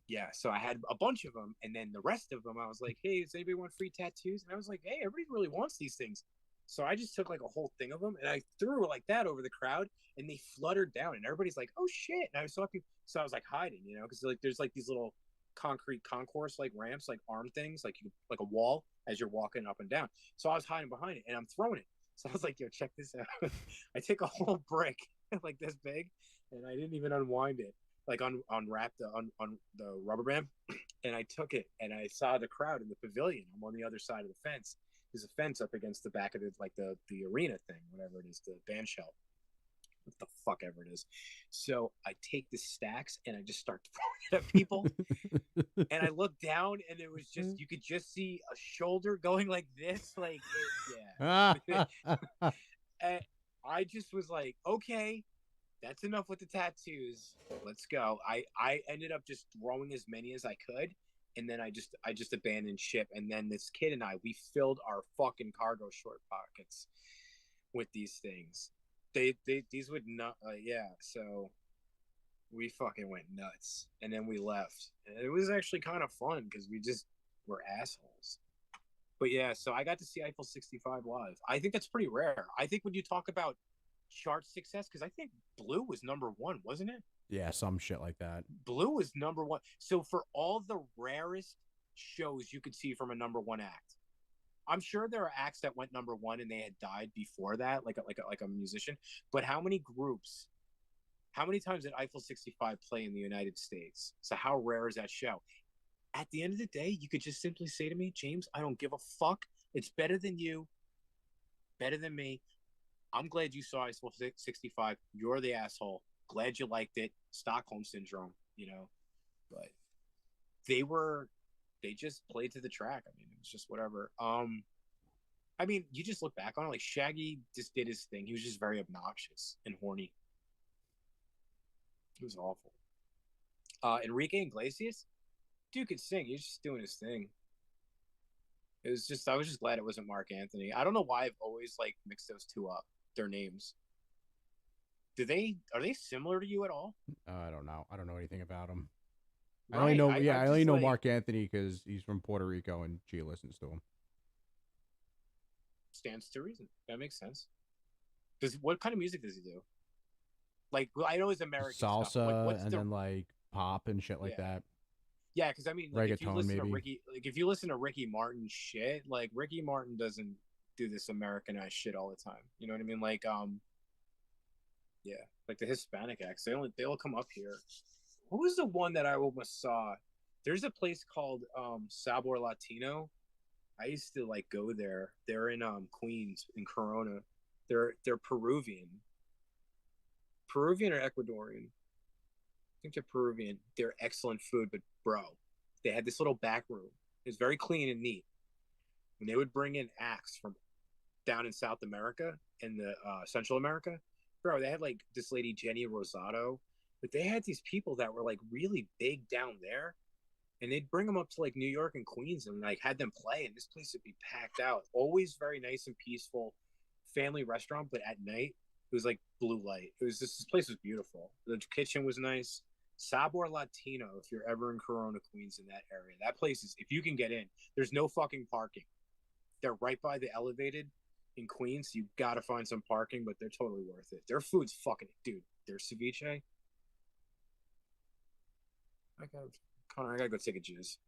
yeah, so I had a bunch of them. And then the rest of them, I was like, "Hey, does anybody want free tattoos?" And I was like, "Hey, everybody really wants these things." So I just took like a whole thing of them and I threw it like that over the crowd, and they fluttered down, and everybody's like, "Oh shit!" And I saw people, so I was like hiding, you know, because like there's like these little concrete concourse like ramps, like arm things, like a wall as you're walking up and down. So I was hiding behind it, and I'm throwing it. So I was like, "Yo, check this out!" I take a whole brick like this big, and I didn't even unwind it, like unwrap on the rubber band, and I took it, and I saw the crowd in the pavilion. I'm on the other side of the fence. There's a fence up against the back of it, like the arena thing, whatever it is, the band shell, what the fuck ever it is. So I take the stacks and I just start throwing it at people. And I look down, and it was just, you could just see a shoulder going like this, like yeah. And I just was like, okay, that's enough with the tattoos. Let's go. I ended up just throwing as many as I could, and then I just abandoned ship. And then this kid and I, we filled our fucking cargo short pockets with these things. These would not yeah. So we fucking went nuts, and then we left. And it was actually kind of fun because we just were assholes. But yeah, so I got to see Eiffel 65 live. I think that's pretty rare. I think when you talk about chart success, because I think Blue was #1, wasn't it? Yeah, some shit like that. Blue was #1. So for all the rarest shows you could see from a #1 act, I'm sure there are acts that went #1 and they had died before that, like a musician. But how many groups? How many times did Eiffel 65 play in the United States? So how rare is that show? At the end of the day, you could just simply say to me, "James, I don't give a fuck. It's better than you, better than me. I'm glad you saw Eiffel 65. You're the asshole. Glad you liked it. Stockholm syndrome, you know." But they just played to the track. I mean, it was just whatever. I mean, you just look back on it, like Shaggy just did his thing. He was just very obnoxious and horny. It was awful. Enrique Iglesias, dude could sing. He's just doing his thing. It was just I was just glad it wasn't Mark Anthony. I don't know why I've always like mixed those two up. Their names. Are they similar to you at all? I don't know. I don't know anything about him. Right. I only know. I only know like, Mark Anthony because he's from Puerto Rico and Gia listens to him. Stands to reason. That makes sense. What kind of music does he do? Like I know it's American Salsa stuff. Like, and then like pop and shit like that. Yeah, because I mean, like, if you Reggaeton, listen maybe. to if you listen to Ricky Martin shit, like Ricky Martin doesn't do this Americanized shit all the time. You know what I mean? Like, yeah, like the Hispanic acts, they'll come up here. What was the one that I almost saw? There's a place called Sabor Latino. I used to like go there. They're in Queens in Corona. They're Peruvian or Ecuadorian. I think they're Peruvian. They're excellent food, but bro, they had this little back room. It was very clean and neat. And they would bring in acts from down in South America and the Central America. Bro, they had like this lady Jenny Rosado, but they had these people that were like really big down there, and they'd bring them up to like New York and Queens and like had them play, and this place would be packed out. Always very nice and peaceful, family restaurant, but at night it was like blue light. It was just this place was beautiful. The kitchen was nice. Sabor Latino, if you're ever in Corona, Queens, in that area, that place is, if you can get in, there's no fucking parking. They're right by the elevated in Queens. You gotta find some parking, but they're totally worth it. Their food's fucking, dude. Their ceviche. Connor, I gotta go take a jizz.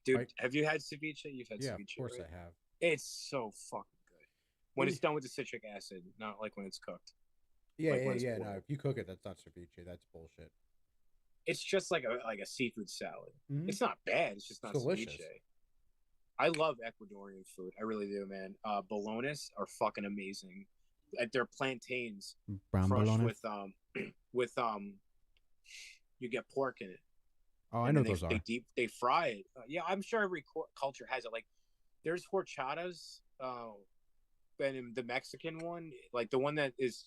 Dude, have you had ceviche? You've had ceviche, of course right? I have. It's so fucking good when it's done with the citric acid, not like when it's cooked. Yeah. No, if you cook it, that's not ceviche. That's bullshit. It's just like a seafood salad. Mm-hmm. It's not bad. It's just not delicious. ceviche. I love Ecuadorian food. I really do, man. Bolones are fucking amazing. They're plantains crushed with you get pork in it. Oh, I know those are. They fry it. Yeah, I'm sure every culture has it. Like, there's horchatas. And in the Mexican one, like the one that is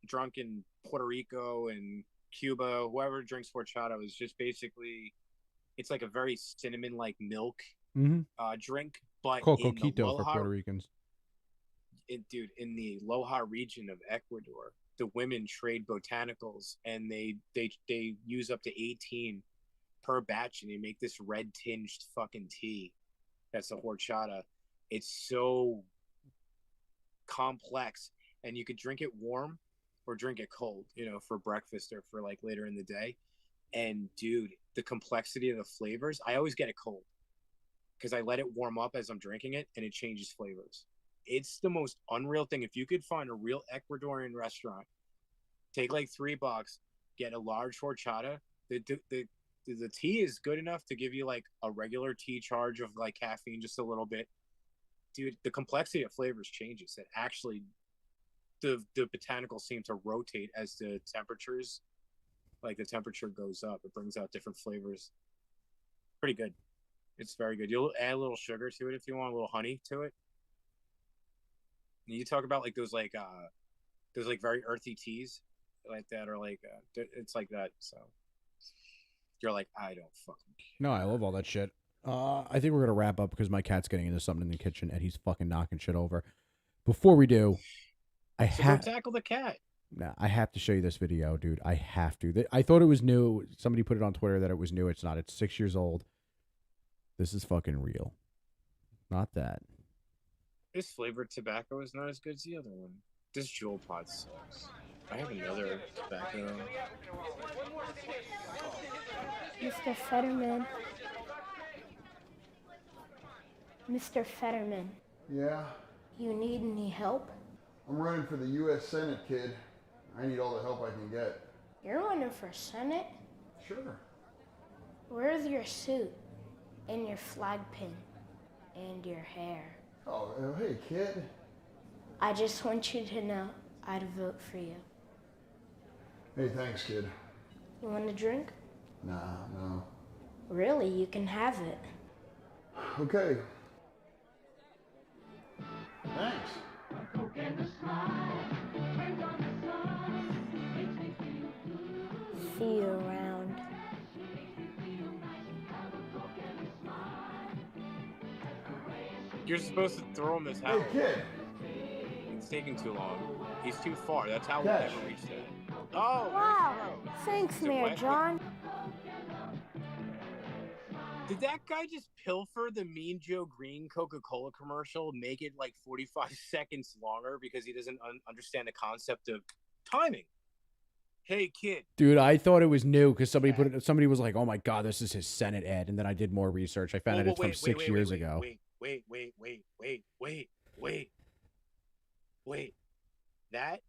drunk in Puerto Rico and Cuba, whoever drinks horchata is just basically, it's like a very cinnamon-like milk drink, but coquito for Puerto Ricans. Dude, in the Loja region of Ecuador, the women trade botanicals, and they use up to 18 per batch, and they make this red tinged fucking tea. That's a horchata. It's so complex, and you could drink it warm or drink it cold, you know, for breakfast or for like later in the day. And dude, the complexity of the flavors, I always get it cold because I let it warm up as I'm drinking it, and it changes flavors. It's the most unreal thing. If you could find a real Ecuadorian restaurant, take like $3, get a large horchata. The tea is good enough to give you like a regular tea charge of like caffeine, just a little bit. Dude, the complexity of flavors changes. It actually, the botanicals seem to rotate as the temperatures, like the temperature goes up. It brings out different flavors. Pretty good. It's very good. You'll add a little sugar to it if you want, a little honey to it. And you talk about like those very earthy teas like that, or like it's like that. So you're like, I don't fucking care. No, I love all that shit. I think we're gonna wrap up because my cat's getting into something in the kitchen and he's fucking knocking shit over. Before we do, go tackle the cat. Nah, I have to show you this video, dude. I have to. I thought it was new. Somebody put it on Twitter that it was new. It's not. It's 6 years old. This is fucking real. Not that. This flavored tobacco is not as good as the other one. This Jewel Pod sucks. I have another tobacco. Mr. Fetterman. Mr. Fetterman. Yeah? You need any help? I'm running for the U.S. Senate, kid. I need all the help I can get. You're running for Senate? Sure. Where's your suit? And your flag pin? And your hair? Oh, hey, kid. I just want you to know I'd vote for you. Hey, thanks, kid. You want a drink? Nah, no. Really, you can have it. Okay. Thanks. See you around. You're supposed to throw him his Hey, house. kid. It's taking too long. He's too far. That's how we'll Catch. never reach that. Oh, Wow. nice throw. Thanks, Is it Mayor wet? John. Did that guy just pilfer the Mean Joe Green Coca-Cola commercial, make it like 45 seconds longer because he doesn't understand the concept of timing? Hey, kid. Dude, I thought it was new because somebody put it. Somebody was like, "Oh my god, this is his Senate ad," and then I did more research. I found out it's from 6 years ago. Wait. That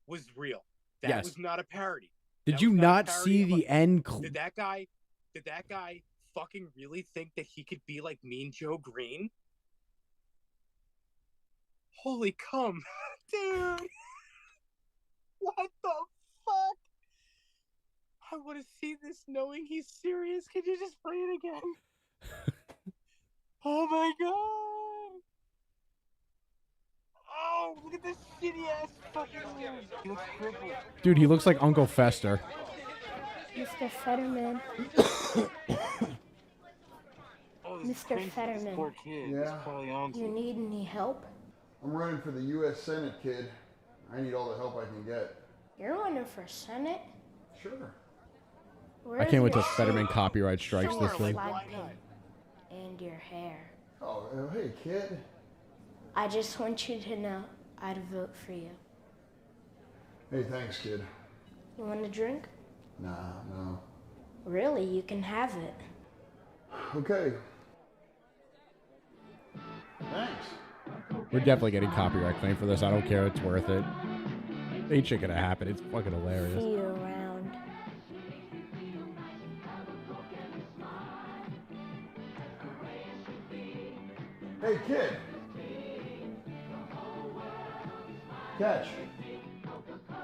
was real. That Yes. was not a parody. Did That you was not a not parody see of the end? Did that guy fucking really think that he could be like Mean Joe Green? Holy cum, dude! What the fuck? I want to see this knowing he's serious. Can you just play it again? Oh my god! Oh, look at this shitty ass fucking room. He looks crippled. Dude, he looks like Uncle Fester. Mr. Fetterman. Oh, this Mr. Prince, Fetterman. This poor kid. Yeah. He's probably on You need any help? I'm running for the U.S. Senate, kid. I need all the help I can get. You're running for Senate? Sure. I can't wait till Where's your Fetterman suit copyright strikes and this your thing. flag pin and your hair? Oh, hey, kid. I just want you to know I'd vote for you. Hey, thanks, kid. You want a drink? Nah, no. Really, you can have it. Okay. Thanks. We're definitely getting copyright claim for this. I don't care. It's worth it. Ain't shit gonna happen. It's fucking hilarious. See you around. Hey, kid. Catch.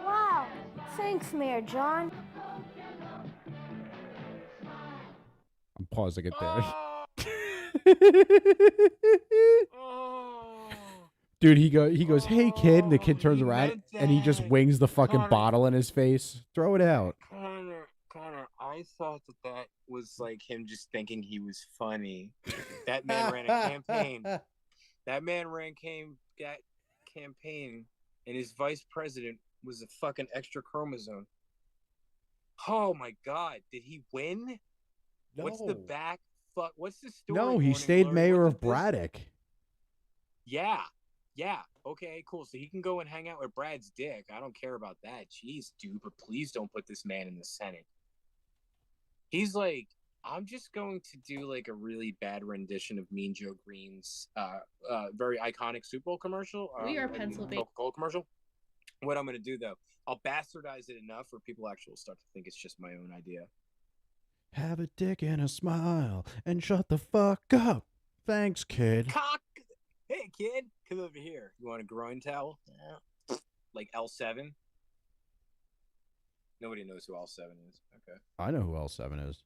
Wow. Thanks, Mayor John. I'm pausing it there. Oh. Dude, he goes, "Hey kid," and the kid turns he around meant and he just that. wings the fucking Connor. bottle in his face. Throw it out. Connor, I thought that was like him just thinking he was funny. That man ran a campaign. That man ran campaign, and his vice president was a fucking extra chromosome. Oh my god, did he win? No. What's the back? Fuck. What's the story? No, he Morning stayed Glory? mayor What of did this- Braddock. Yeah. Okay, cool. So he can go and hang out with Brad's dick. I don't care about that. Jeez, dude, but please don't put this man in the Senate. He's like, I'm just going to do like a really bad rendition of Mean Joe Green's very iconic Super Bowl commercial. We are Pennsylvania. Coca-Cola commercial. What I'm going to do, though, I'll bastardize it enough where people actually will start to think it's just my own idea. Have a dick and a smile and shut the fuck up. Thanks, kid. Cock! Hey, kid, come over here. You want a groin towel? Yeah. Like L7? Nobody knows who L7 is. Okay. I know who L7 is.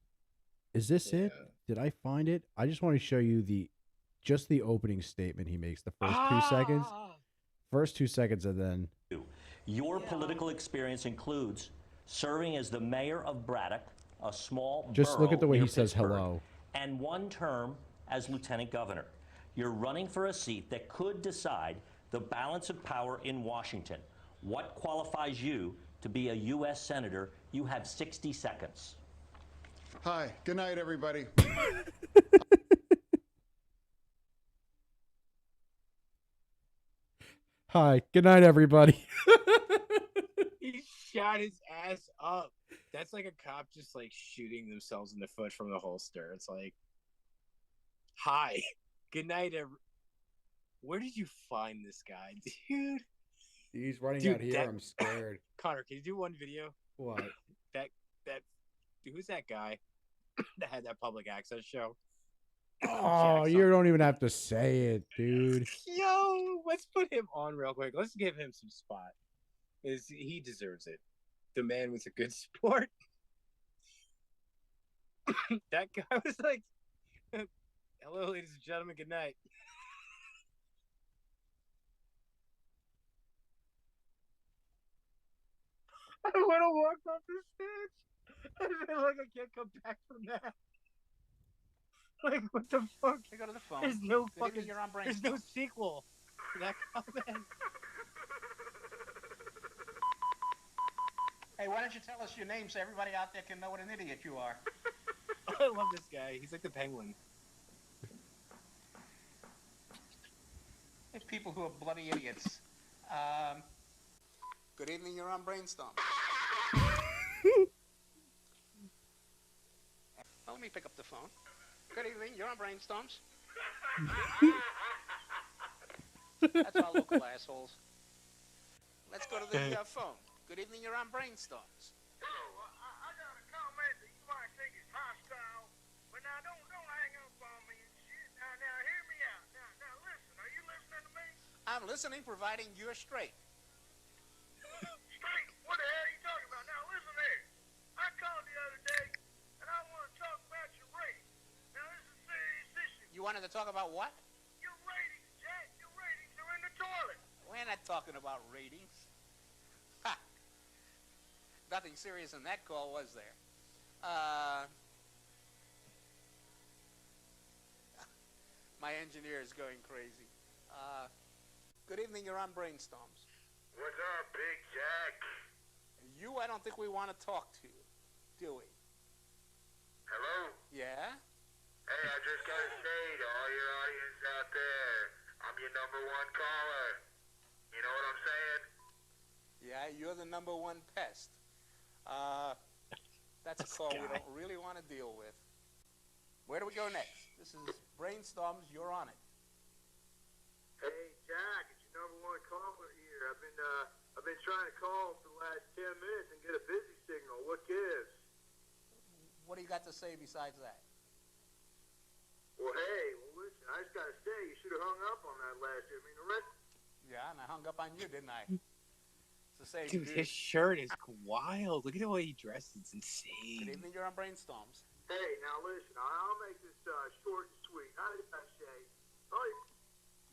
Is this it? Yeah. Did I find it? I just want to show you the opening statement he makes. The first 2 seconds. First 2 seconds, and then Your political experience includes serving as the mayor of Braddock, a small just look at the way borough he near says Pittsburgh, hello. and 1 term as lieutenant governor. You're running for a seat that could decide the balance of power in Washington. What qualifies you to be a U.S. senator? You have 60 seconds. Hi. Good night, everybody. Hi. Good night, everybody. He shot his ass up. That's like a cop just like shooting themselves in the foot from the holster. It's like, hi, good night, Where did you find this guy, dude? He's running Dude, out here. that- I'm scared. Connor, can you do one video? What? That who's that guy that had that public access show? Oh, Jackson. you don't even have to say it, dude. Yo, let's put him on real quick. Let's give him some spot. He deserves it. The man was a good sport. That guy was like, hello, ladies and gentlemen, good night. I want to walk off the stage. I feel like I can't come back from that. Like, what the fuck? I go to the phone. There's no Good fucking. evening, you're on There's no sequel to that comment. Hey, why don't you tell us your name so everybody out there can know what an idiot you are? I love this guy. He's like the Penguin. There's people who are bloody idiots. Good evening, you're on Brainstorm. Well, let me pick up the phone. Good evening, you're on Brainstorms. That's our local assholes. Let's go to the phone. Good evening, you're on Brainstorms. Hello, I got a comment that you might think is hostile, but now don't hang up on me and shit. Now hear me out. Now listen. Are you listening to me? I'm listening, providing you're straight. Straight? What the hell are you talking about? Now listen here. I called the other day, and I want to talk about your ratings. Now this is a serious issue. You wanted to talk about what? Your ratings, Jack. Your ratings are in the toilet. We're not talking about ratings. Ha! Nothing serious in that call, was there? My engineer is going crazy. Good evening, you're on Brainstorms. What's up, Big Jack? You, I don't think we want to talk to, do we? Hello? Yeah? Hey, I just got to say to all your audience out there, I'm your number one caller. You know what I'm saying? Yeah, you're the number one pest. That's a call we don't really want to deal with. Where do we go next? This is Brainstorms, you're on it. Hey, Jack, it's your number one caller here. I've been trying to call for the last 10 minutes and get a busy signal. What gives? What do you got to say besides that? Well, listen, I just got to say, you should have hung up on that last year. I mean, the rest... Yeah, and I hung up on you, didn't I? It's the same Dude, dude. his shirt is wild. Look at the way he dressed. It's Good insane. evening, you're on Brainstorms. Hey, now listen, I'll make this short and sweet. How did I say?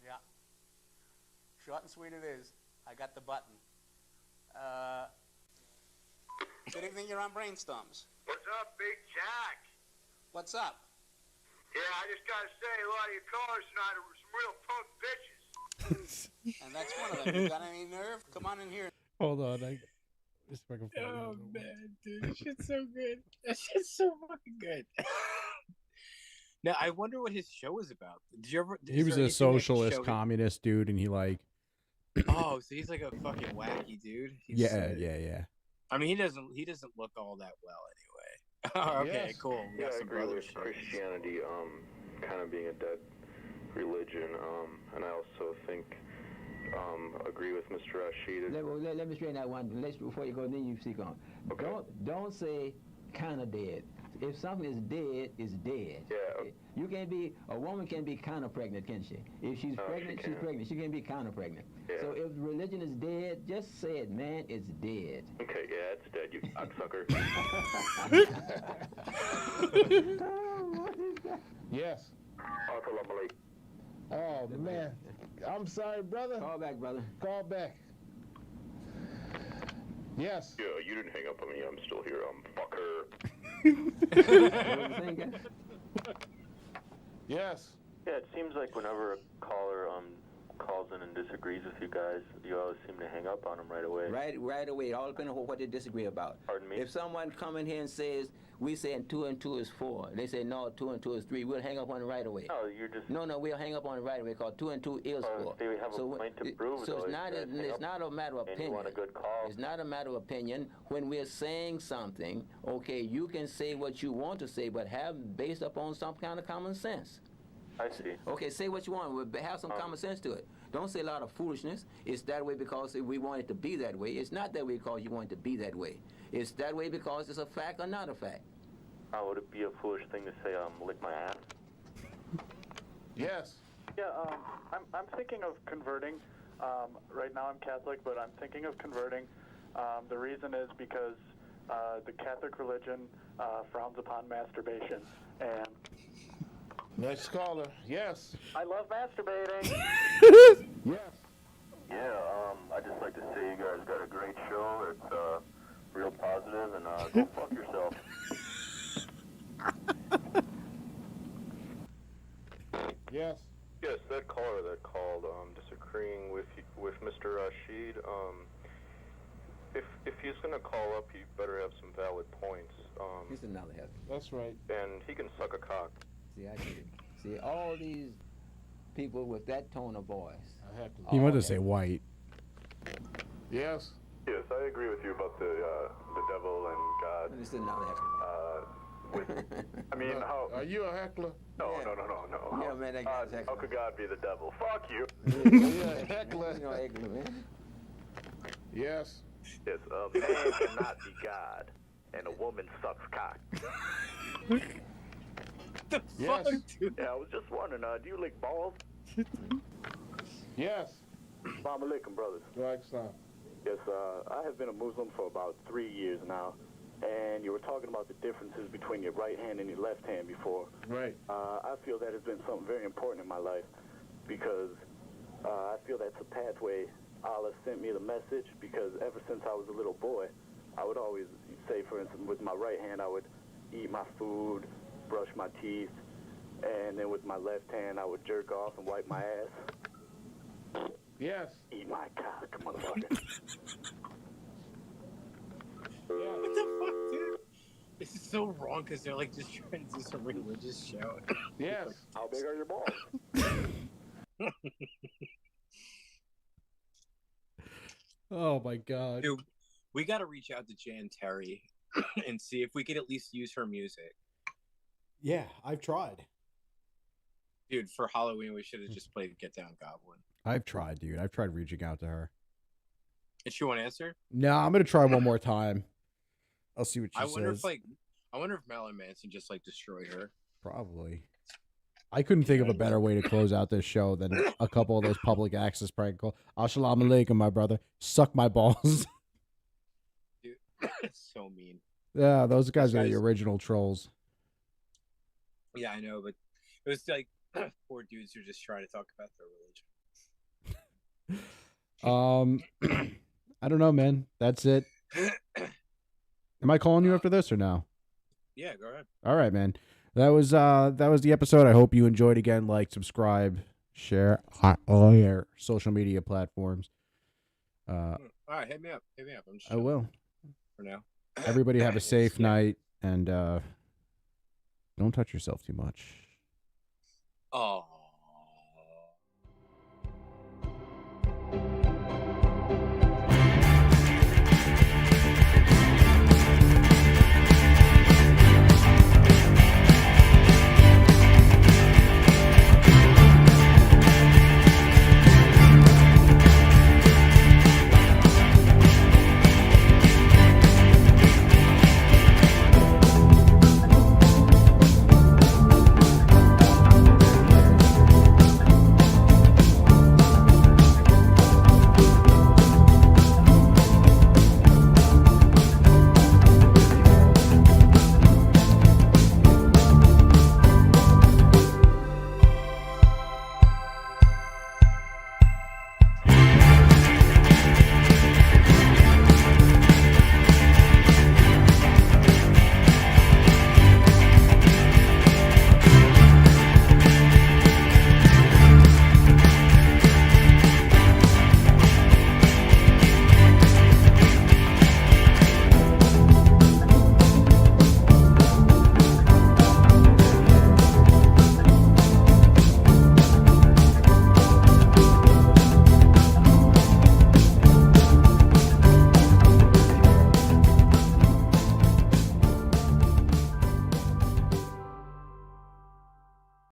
Yeah. Short and sweet it is. I got the button. Good evening, you're on Brainstorms. What's up, Big Jack? What's up? Yeah, I just got to say, a lot of your callers tonight are some real punk bitches. And that's one of them. You got any nerve? Come on in here. Hold on. This fucking Oh man, dude, that shit's so good. That shit's so fucking good. Now I wonder what his show is about. Did you ever? He was a socialist communist dude, and he like. Oh, so he's like a fucking wacky dude. Yeah. I mean, he doesn't look all that well anyway. Okay, Yes. cool. We Yeah, got I some agree brother with shit. Christianity kind of being a dead religion, and I also think agree with Mr. Rashid. Let me straighten that one before you go. Then you speak on. Okay. Don't say kind of dead. If something is dead, it's dead. Yeah. You can be a woman can be kind of pregnant, can she? If she's pregnant, she's pregnant. She can be kind of pregnant. Yeah. So if religion is dead, just say it, man. It's dead. Okay, yeah, it's dead, you cocksucker. Yes. Assalamu alaikum. Oh, man. I'm sorry, brother. Call back, brother. Call back. Yes. Yeah, you didn't hang up on me. I'm still here. Fucker. What was you saying, guy? Yes. Yeah, it seems like whenever a caller calls in and disagrees with you guys, you always seem to hang up on them right away. Right away. It all depends on what they disagree about. Pardon me? If someone come in here and says, we saying 2 and 2 is 4. They say, no, 2 and 2 is 3. We'll hang up on it right away. No, you're just... No, we'll hang up on it right away because 2 and 2 is 4. They have a point to prove, so though, it's not a matter of and opinion. you want a good call. It's not a matter of opinion. When we're saying something, okay, you can say what you want to say, but have based upon some kind of common sense. I see. Okay, say what you want, but have some common sense to it. Don't say a lot of foolishness. It's that way because we want it to be that way. It's not that way because you want it to be that way. It's that way because it's a fact or not a fact. Would it be a foolish thing to say, lick my ass? Yes. Yeah, I'm thinking of converting. Right now I'm Catholic, but I'm thinking of converting. The reason is because the Catholic religion frowns upon masturbation. And Next caller. Yes. I love masturbating. Yes. Yeah, I'd just like to say you guys got a great show. It's real positive, and go fuck yourself. Yes. Yes, that caller that called, disagreeing with Mr. Rashid. If he's gonna call up, he better have some valid points. He's another head. That's right. And he can suck a cock. See, I see. See, all these people with that tone of voice. I have to. He wanted to say white. Yes. Yes, I agree with you about the devil and God. This is another head. I mean, how? Are you a heckler? No. Yeah, man, that guy's How could God be the devil? Fuck you. Yeah, heckler. You know, heckler, man. Yes. Yes, a man cannot be God, and a woman sucks cock. Yes. Yeah, I was just wondering, do you lick balls? Yes. Assalamu alaikum, brothers. Right, son. Yes, I have been a Muslim for about 3 years now, and you were talking about the differences between your right hand and your left hand before. Right. I feel that has been something very important in my life because I feel that's a pathway Allah sent me the message, because ever since I was a little boy, I would always say, for instance, with my right hand, I would eat my food, brush my teeth, and then with my left hand, I would jerk off and wipe my ass. Yes. Eat my cock, motherfucker. What the fuck, dude? This is so wrong because they're like just trying to do some religious show. Yes. How big are your balls? Oh my god. Dude, we got to reach out to Jan Terry and see if we could at least use her music. Yeah, I've tried. Dude, for Halloween, we should have just played Get Down Goblin. I've tried, dude. I've tried reaching out to her. Did she want to answer? No, I'm gonna try one more time. I'll see what she says. I wonder if Marilyn Manson just like destroyed her. Probably. I couldn't think of a better way to close out this show than a couple of those public access prank calls. Assalamu alaikum, my brother. Suck my balls. Dude, it's so mean. Yeah, those guys are the original trolls. Yeah, I know, but it was like poor dudes who just try to talk about their religion. I don't know, man. That's it. Am I calling you after this or no? Yeah, go ahead. All right, man. That was the episode. I hope you enjoyed. Again, like, subscribe, share all your social media platforms. All right, hit me up. I'm just I will. for now. Everybody have a safe night, and don't touch yourself too much. Oh.